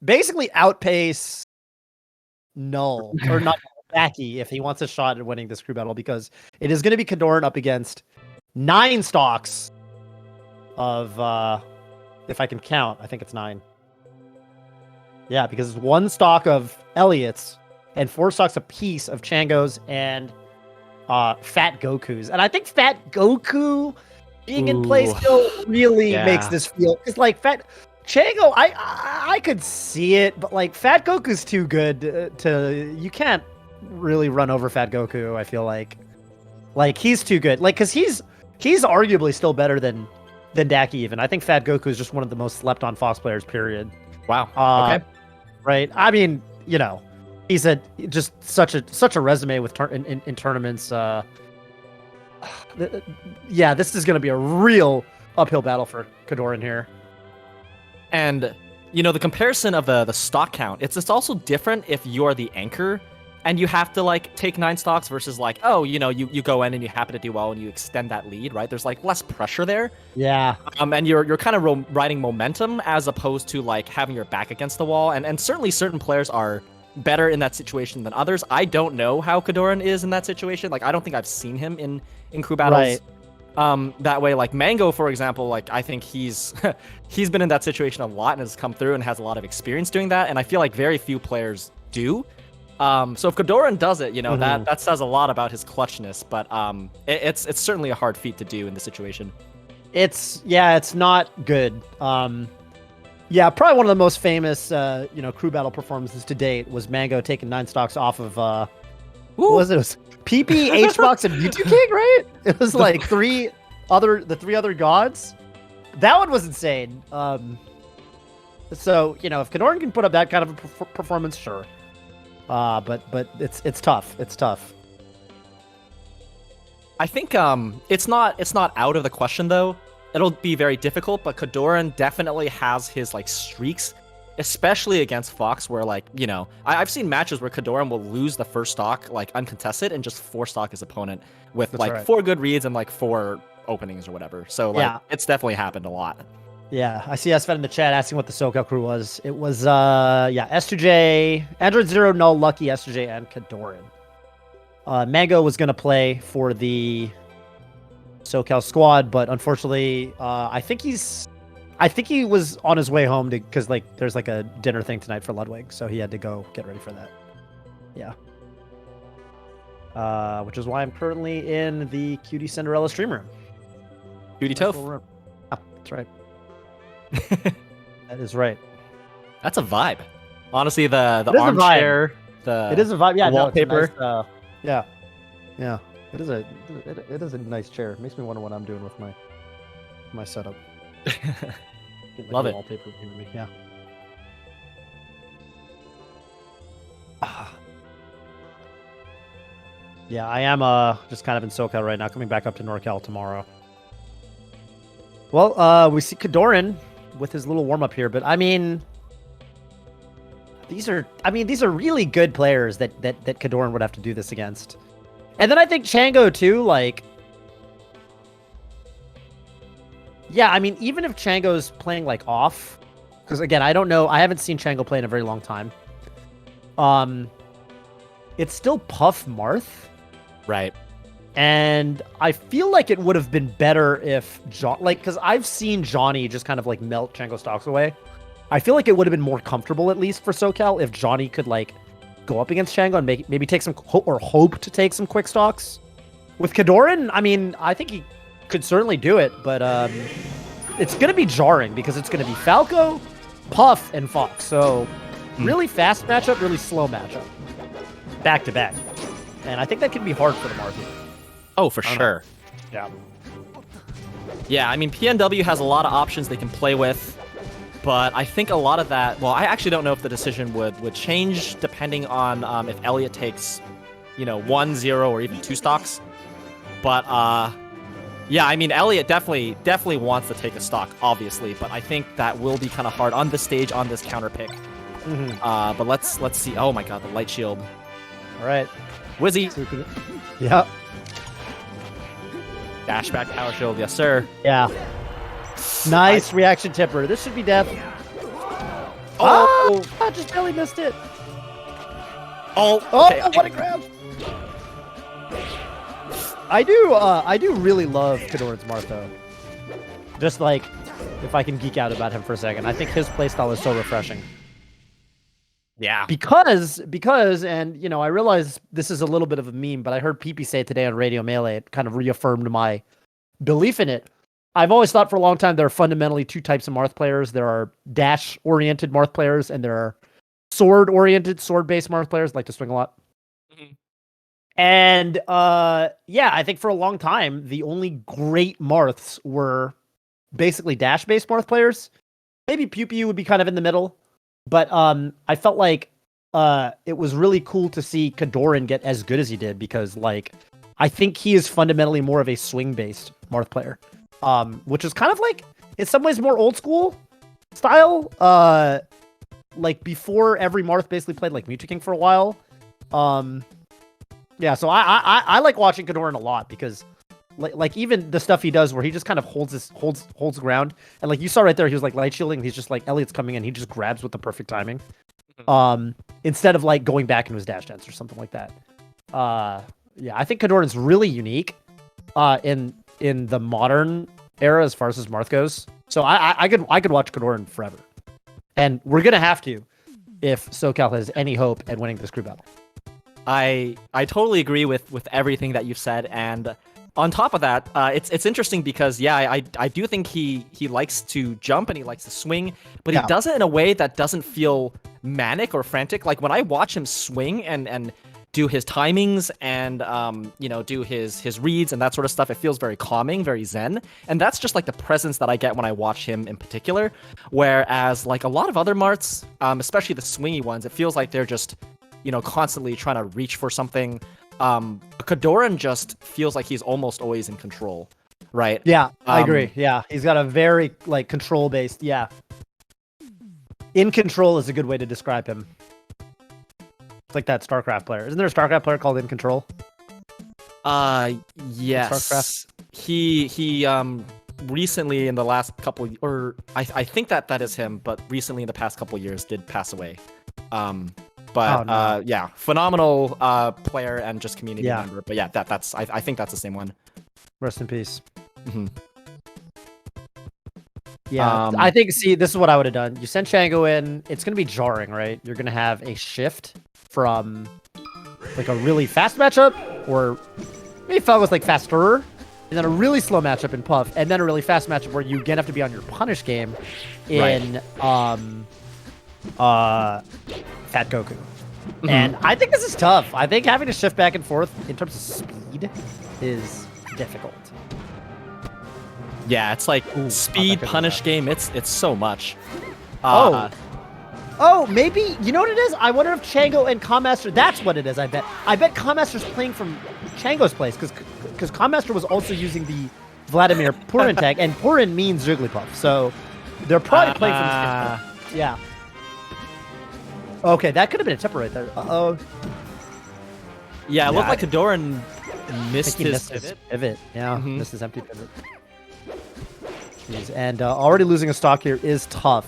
basically outpace Null, or not Baki, if he wants a shot at winning this crew battle, because it is going to be Kadoran up against 9 stocks of, if I can count, I think it's 9. Yeah, because it's 1 stock of Elliot's and 4 stocks apiece of Chango's and Fat Goku's. And I think Fat Goku being in play still really makes this feel, because like Chango, I could see it, but like Fat Goku's too good you can't really run over Fat Goku. I feel like he's too good, like, because he's arguably still better than Daki even. I think Fat Goku is just one of the most slept on Fox players, period. Wow. Okay. Right. I mean, you know, he's just such a resume with in tournaments. Yeah, this is going to be a real uphill battle for Kadoran here. And, you know, the comparison of the stock count, it's also different if you're the anchor and you have to, like, take 9 stocks versus, like, oh, you know, you go in and you happen to do well and you extend that lead, right? There's, like, less pressure there. Yeah. And you're kind of riding momentum as opposed to, like, having your back against the wall. And certainly certain players are better in that situation than others. I don't know how Kadoran is in that situation. Like, I don't think I've seen him in crew battles that way. Like Mango, for example, like, I think he's been in that situation a lot and has come through and has a lot of experience doing that. And I feel like very few players do. So if Kadoran does it, you know, that says a lot about his clutchness. But it's certainly a hard feat to do in the situation. It's not good. Yeah, probably one of the most famous, crew battle performances to date was Mango taking 9 stocks off of, what was it? It was PP, HBox, and Mewtwo King, right? It was like the 3 other gods. That one was insane. So, you know, if Kadoran can put up that kind of a performance, sure. But it's tough. It's tough. I think it's not out of the question though. It'll be very difficult, but Kadoran definitely has his, like, streaks, especially against Fox, where, like, you know, I've seen matches where Kadoran will lose the first stock, like, uncontested, and just 4-stock his opponent with, that's like, right, 4 good reads and, like, 4 openings or whatever. So, like, it's definitely happened a lot. Yeah, I see SFed in the chat asking what the Socal crew was. It was, S2J, Android Zero, Null, Lucky, S2J, and Kadoran. Mango was going to play for the Socal squad, but unfortunately, I think he was on his way home because, like, there's like a dinner thing tonight for Ludwig, so he had to go get ready for that. Yeah. Which is why I'm currently in the Cutie Cinderella stream room. Cutie Toph. Oh, that's right. That is right. That's a vibe. Honestly, the armchair, it is a vibe. Yeah, wallpaper. No, nice, yeah. It is a nice chair. It makes me wonder what I'm doing with my setup. Love it. Wallpaper, yeah. Yeah, I am just kind of in SoCal right now, coming back up to NorCal tomorrow. Well, we see Kadoran with his little warm up here, but I mean, these are really good players that Kadoran would have to do this against. And then I think Chango too, like, yeah, I mean, even if Chango's playing, like, off, because again, I don't know, I haven't seen Chango play in a very long time. It's still Puff Marth. Right. And I feel like it would have been better if because I've seen Johnny just kind of, like, melt Chango stocks away. I feel like it would have been more comfortable, at least for Socal, if Johnny could, like, go up against Chango and maybe take some hope to take some quick stocks. With Kadoran, I mean, I think he could certainly do it, but it's going to be jarring because it's going to be Falco, Puff, and Fox. So really fast matchup, really slow matchup. Back to back. And I think that can be hard for the market. Oh, for sure. Yeah. Yeah, I mean, PNW has a lot of options they can play with, But I think a lot of that. Well, I actually don't know if the decision would change depending on if Elliot takes, 1, 0, or even 2 stocks. But yeah, I mean, Elliot definitely wants to take a stock, obviously. But I think that will be kind of hard on this stage on this counter pick. But let's see. Oh my God, the light shield. All right, Wizzy. Yep. Dash back power shield, yes sir. Yeah. Nice reaction tipper. This should be death. Oh, I just barely missed it. Oh, okay. What a grab! I do really love Kadoran's Marth though. Just like, if I can geek out about him for a second, I think his playstyle is so refreshing. Yeah. Because, and I realize this is a little bit of a meme, but I heard PP say it today on Radio Melee. It kind of reaffirmed my belief in it. I've always thought for a long time there are fundamentally 2 types of Marth players. There are dash-oriented Marth players, and there are sword-oriented, sword-based Marth players like to swing a lot. And yeah, I think for a long time the only great Marths were basically dash-based Marth players. Maybe Pew Pew would be kind of in the middle. But I felt like it was really cool to see Kadoran get as good as he did because, like, I think he is fundamentally more of a swing-based Marth player, which is kind of like, in some ways, more old school style. Like, before every Marth basically played, like, Mewtwo King for a while. Yeah, so I like watching Kadoran a lot because, like even the stuff he does where he just kind of holds ground, and like you saw right there, he was like light shielding. He's just like Elliot's coming in, he just grabs with the perfect timing, instead of like going back into his dash dance or something like that. Yeah, I think Kadoran's really unique, in the modern era as far as his Marth goes. So I could watch Kadoran forever, and we're gonna have to if Socal has any hope at winning this crew battle. I totally agree with everything that you've said, and on top of that, it's interesting because I do think he likes to jump and he likes to swing, but he does it in a way that doesn't feel manic or frantic. Like when I watch him swing and do his timings and do his reads and that sort of stuff, it feels very calming, very zen, and that's just like the presence that I get when I watch him in particular. Whereas like a lot of other Marths, especially the swingy ones, it feels like they're just constantly trying to reach for something. Kadoran just feels like he's almost always in control, right? Yeah, I agree. Yeah, he's got a very like control-based. Yeah, in control is a good way to describe him. It's like that StarCraft player. Isn't there a StarCraft player called In Control? Yes. StarCraft. He recently in the last couple, or I think that is him, but recently in the past couple years did pass away. But yeah, phenomenal player and just community member. But yeah, that's I think that's the same one. Rest in peace. Mm-hmm. Yeah, I think. See, this is what I would have done. You send Chango in. It's gonna be jarring, right? You're gonna have a shift from like a really fast matchup, or maybe Falco's like faster, and then a really slow matchup in Puff, and then a really fast matchup where you again have to be on your punish game in Fat Goku. And I think this is tough. I think having to shift back and forth in terms of speed is difficult. Yeah, it's like speed punish game. It's so much. Maybe you know what it is. I wonder if Chango and Commaster. That's what it is. I bet Commaster's playing from Chango's place because Commaster was also using the Vladimir Purin tag, and Purin means Jigglypuff. So they're probably playing from his place. Yeah. Okay, that could have been a tipper right there. Uh-oh. Yeah, it looked like Kadoran missed his pivot. Yeah, missed his empty pivot. Jeez. And already losing a stock here is tough.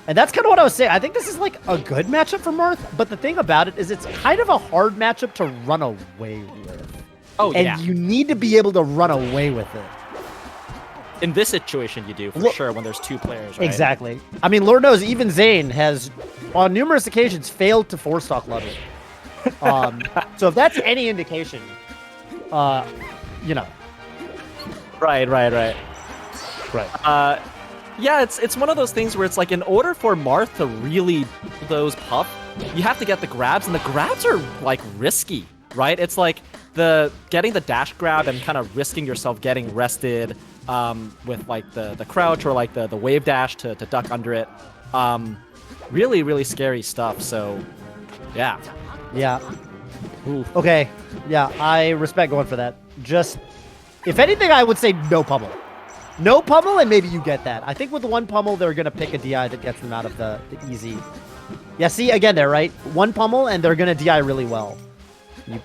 And that's kind of what I was saying. I think this is like a good matchup for Marth, but the thing about it is it's kind of a hard matchup to run away with. Oh, yeah. And you need to be able to run away with it. In this situation, you do, for sure, when there's 2 players, right? Exactly. I mean, Lord knows, even Zane has, on numerous occasions, failed to 4-stock level. So if that's any indication, Right. Yeah, it's one of those things where it's like, in order for Marth to really those Puff, you have to get the grabs, and the grabs are, like, risky, right? It's like getting the dash grab and kind of risking yourself getting rested with like the crouch or like the wave dash to duck under it. Really, really scary stuff. So, yeah. Yeah. Ooh. Okay. Yeah, I respect going for that. Just, if anything, I would say no pummel. No pummel, and maybe you get that. I think with the one pummel, they're going to pick a DI that gets them out of the easy. Yeah, see, again there, right? One pummel, and they're going to DI really well. You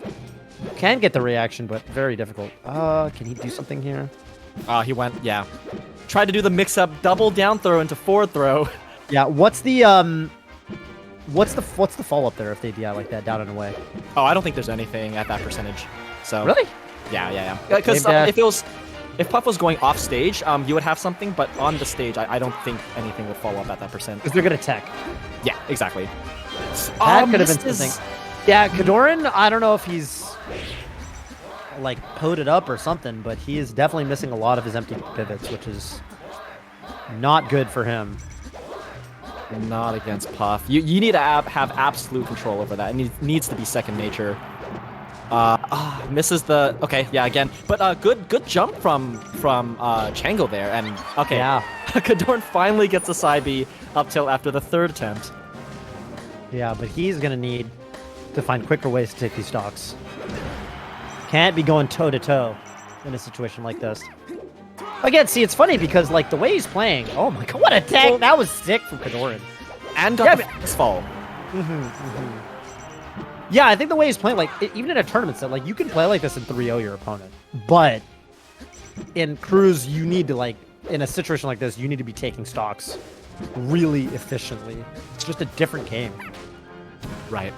can get the reaction, but very difficult. Can he do something here? He went, yeah. Tried to do the mix-up double down throw into forward throw. Yeah, what's the follow-up there if they DI like that, down and away? Oh, I don't think there's anything at that percentage. So Really? Yeah. Because if Puff was going off stage, you would have something, but on the stage, I don't think anything would follow up at that percent. Because they're going to tech. Yeah, exactly. That could have been something. Yeah, Kadoran, I don't know if he's like poded up or something, but he is definitely missing a lot of his empty pivots, which is not good for him. Not against Puff. You need to have absolute control over that. It needs to be second nature. Misses the... Okay, yeah, again. But good jump from Chango there. And, okay. Yeah. Kadoran finally gets a side B up tilt after the third attempt. Yeah, but he's going to need to find quicker ways to take these stocks. Can't be going toe-to-toe in a situation like this. Again, see, it's funny because, like, the way he's playing... Oh, my God, what a tag! That was sick from Kadoran. And got the fall. Yeah, I think the way he's playing, like, even in a tournament set, like, you can play like this in 3-0 your opponent. But in Cruise, you need to, like, in a situation like this, you need to be taking stocks really efficiently. It's just a different game. Right.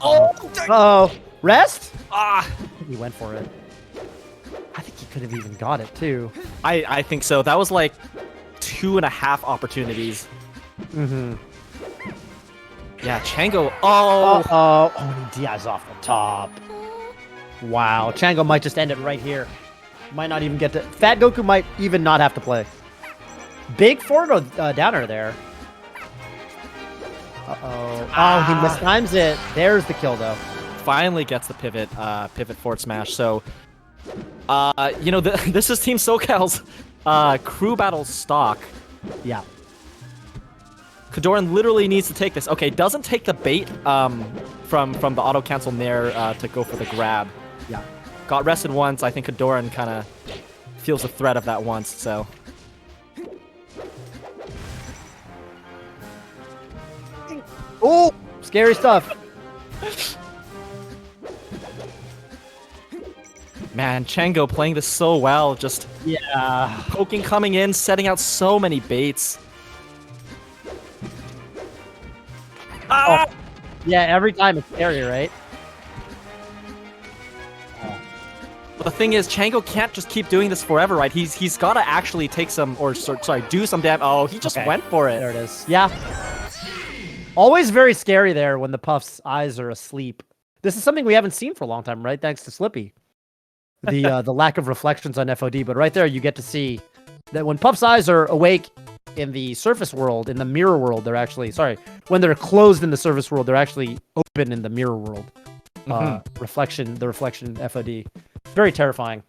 Uh-oh. Rest? Ah! He went for it. I think he could have even got it, too. I think so. That was, like, 2.5 opportunities. Yeah, Chango. Oh! Oh, and he DIs off the top. Wow. Chango might just end it right here. Might not even get to... Fat Goku might even not have to play. Big forward downer there. Uh-oh. Oh, he mistimes it. There's the kill, though. Finally gets the pivot forward smash. So, you know, this is Team Socal's crew battle stock. Yeah. Kadoran literally needs to take this. Okay, doesn't take the bait from the auto cancel nair to go for the grab. Yeah. Got rested once. I think Kadoran kind of feels the threat of that once. So. Oh, scary stuff. Man, Chango playing this so well. Just poking, coming in, setting out so many baits. Oh. Yeah, every time it's scary, right? But the thing is, Chango can't just keep doing this forever, right? He's got to actually take some, or sorry, do some damage. Oh, he just went for it. There it is. Yeah. Always very scary there when the Puff's eyes are asleep. This is something we haven't seen for a long time, right? Thanks to Slippy. The lack of reflections on FOD, but right there you get to see that when Puff's eyes are awake in the surface world, in the mirror world, they're actually, when they're closed in the surface world, they're actually open in the mirror world. The reflection in FOD. Very terrifying.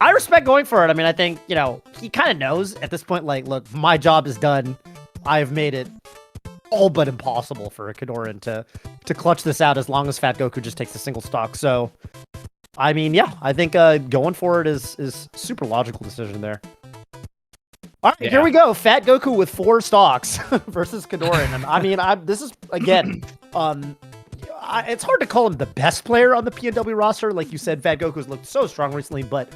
I respect going for it. I mean, I think, you know, he kind of knows at this point, like, look, my job is done. I've made it all but impossible for a Kadoran to clutch this out as long as Fat Goku just takes a single stock. So, I mean, yeah, I think going for it is super logical decision there. All right, here we go. Fat Goku with 4 stocks versus Kadoran. And I mean, this is, again, it's hard to call him the best player on the PNW roster. Like you said, Fat Goku's looked so strong recently, but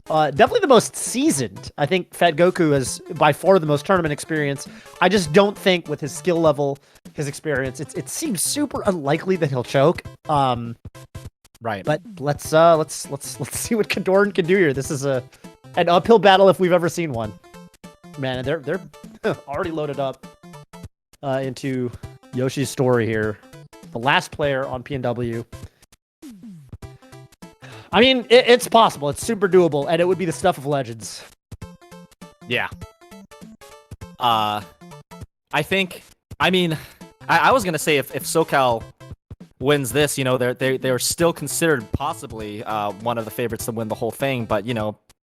definitely the most seasoned. I think Fat Goku has by far the most tournament experience. I just don't think with his skill level, his experience, it seems super unlikely that he'll choke. Right. But let's see what Kadoran can do here. This is an uphill battle if we've ever seen one. Man, they're already loaded up into Yoshi's story here. The last player on PNW. I mean, it's possible. It's super doable, and it would be the stuff of legends. Yeah. I think. I mean, I was gonna say if Socal wins this, they're still considered possibly one of the favorites to win the whole thing. But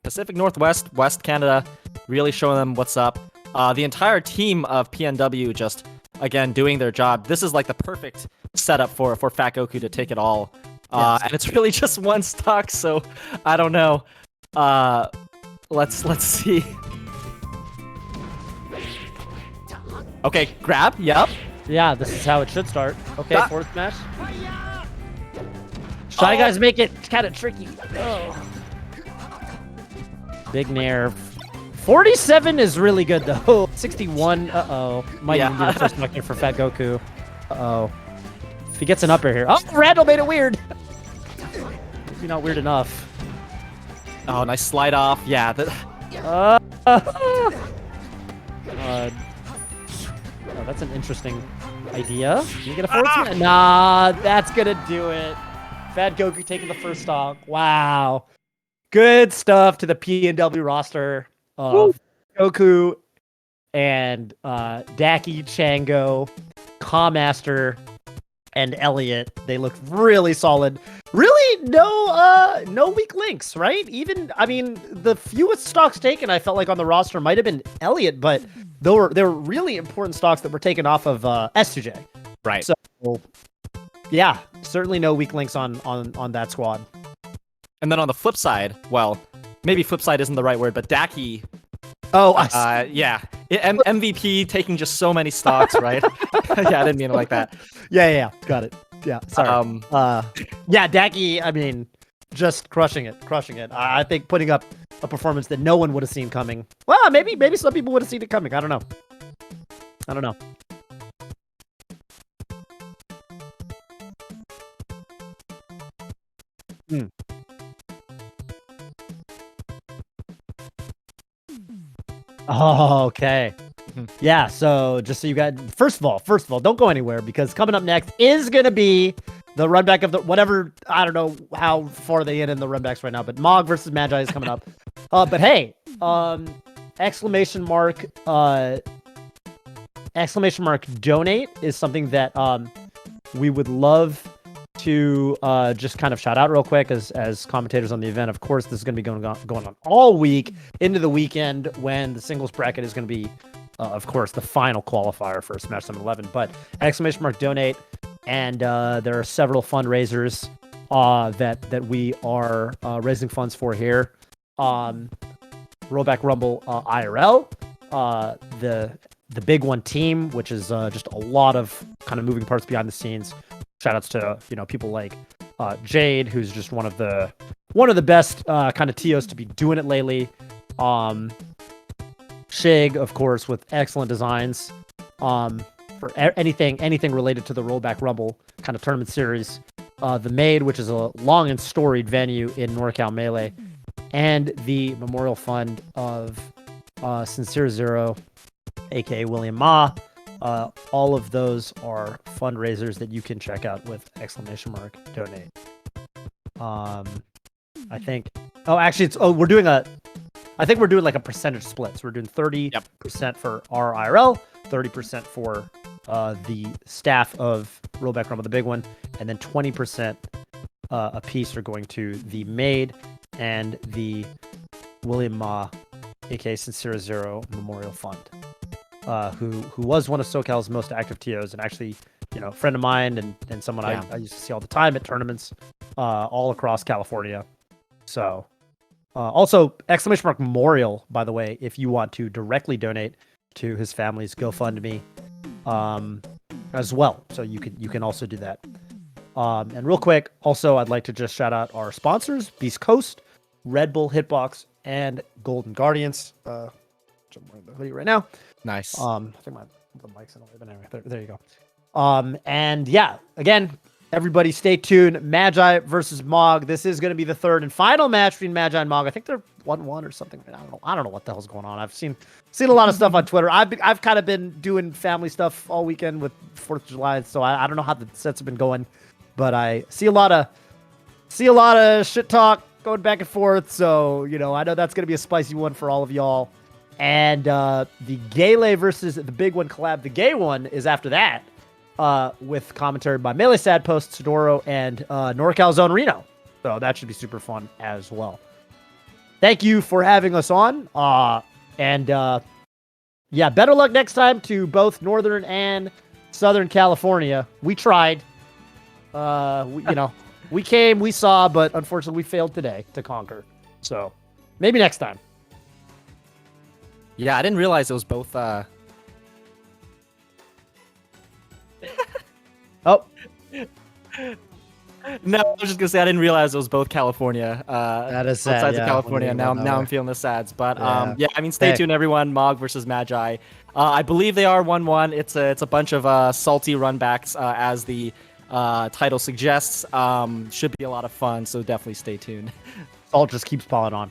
Pacific Northwest, West Canada, really showing them what's up. The entire team of PNW just again doing their job. This is like the perfect setup for Fat Goku to take it all. And it's really just one stock, so I don't know. Let's see. Okay, grab. Yep. Yeah, this is how it should start. Okay, fourth smash. Shy Guys make it kind of tricky. Oh. Big nerve. 47 is really good, though. 61, uh-oh. Might even be the first knock for Fat Goku. Uh-oh. If he gets an upper here. Oh, Randall made it weird. Maybe not weird enough. Oh, nice slide off. Yeah. Oh, that's an interesting idea. Can you get a forward smash? Nah, that's gonna do it. Fat Goku taking the first stock. Wow. Good stuff to the PNW roster of Goku and Daki, Chango, Kamaster, and Elliot. They look really solid. Really no weak links, right? Even, I mean, the fewest stocks taken I felt like on the roster might have been Elliot, but there were really important stocks that were taken off of S2J. Right. So yeah, certainly no weak links on that squad. And then on the flip side, well, maybe flip side isn't the right word, but Daki. Yeah. MVP taking just so many stocks, right? Yeah, I didn't mean it like that. Yeah, got it. Yeah, sorry. Yeah, Daki, I mean, just crushing it. I think putting up a performance that no one would have seen coming. Well, maybe some people would have seen it coming. I don't know. Oh, okay. Yeah, so just so you guys, first of all, don't go anywhere, because coming up next is going to be the runback of the whatever. I don't know how far they in the runbacks right now, but Mog versus Magi is coming up. But hey, exclamation mark donate is something that we would love to just kind of shout out real quick as commentators on the event. Of course, this is going to be going on all week into the weekend, when the singles bracket is going to be, of course, the final qualifier for Smash 7-Eleven. But exclamation mark donate, and there are several fundraisers that we are raising funds for here. Rollback Rumble IRL, the big one team, which is just a lot of kind of moving parts behind the scenes. Shout outs to people like Jade, who's just one of the best kind of TOs to be doing it lately. Shig, of course, with excellent designs for anything related to the Rollback Rumble kind of tournament series. The Maid, which is a long and storied venue in NorCal Melee, and the Memorial Fund of Sincere Zero, aka William Ma. All of those are fundraisers that you can check out with exclamation mark donate. I think. Oh, actually, we're doing like a percentage split. So we're doing 30% for our IRL, 30% for the staff of Rollback Rumble, the big one, and then 20% a piece are going to the Maid and the William Ma, aka Sincere Zero Memorial Fund. Who was one of SoCal's most active TOs, and actually, a friend of mine and someone I used to see all the time at tournaments all across California. So, also, exclamation mark Memorial, by the way, if you want to directly donate to his family's GoFundMe as well. So you can also do that. And real quick, also, I'd like to just shout out our sponsors, Beast Coast, Red Bull Hitbox, and Golden Guardians. I'm wearing the hoodie right now. Nice. I think the mic's in the way, but anyway, there you go. And yeah, again, everybody stay tuned. Magi versus Mog. This is going to be the third and final match between Magi and Mog. I think they're 1-1 or something. I don't know what the hell's going on. I've seen a lot of stuff on Twitter. I've kind of been doing family stuff all weekend with 4th of July, so I don't know how the sets have been going, but I see a lot of shit talk going back and forth. So I know that's going to be a spicy one for all of y'all. And the Gale versus the big one collab, the gay one is after that. with commentary by Melee Sad Post, Sidoro, and NorCal Zone Reno. So that should be super fun as well. Thank you for having us on. Yeah, better luck next time to both Northern and Southern California. We tried. We came, we saw, but unfortunately we failed today to conquer. So maybe next time. Yeah, I didn't realize it was both. Oh, No, I was just gonna say I didn't realize it was both California. that is sad. Outside Yeah, of California. when you Now, go that now way. I'm feeling the sads. But Yeah. I mean, stay Hey. tuned, everyone. Mog versus Magi. I believe they are 1-1. It's a bunch of salty runbacks, as the title suggests. Should be a lot of fun. So definitely stay tuned. Salt just keeps piling on.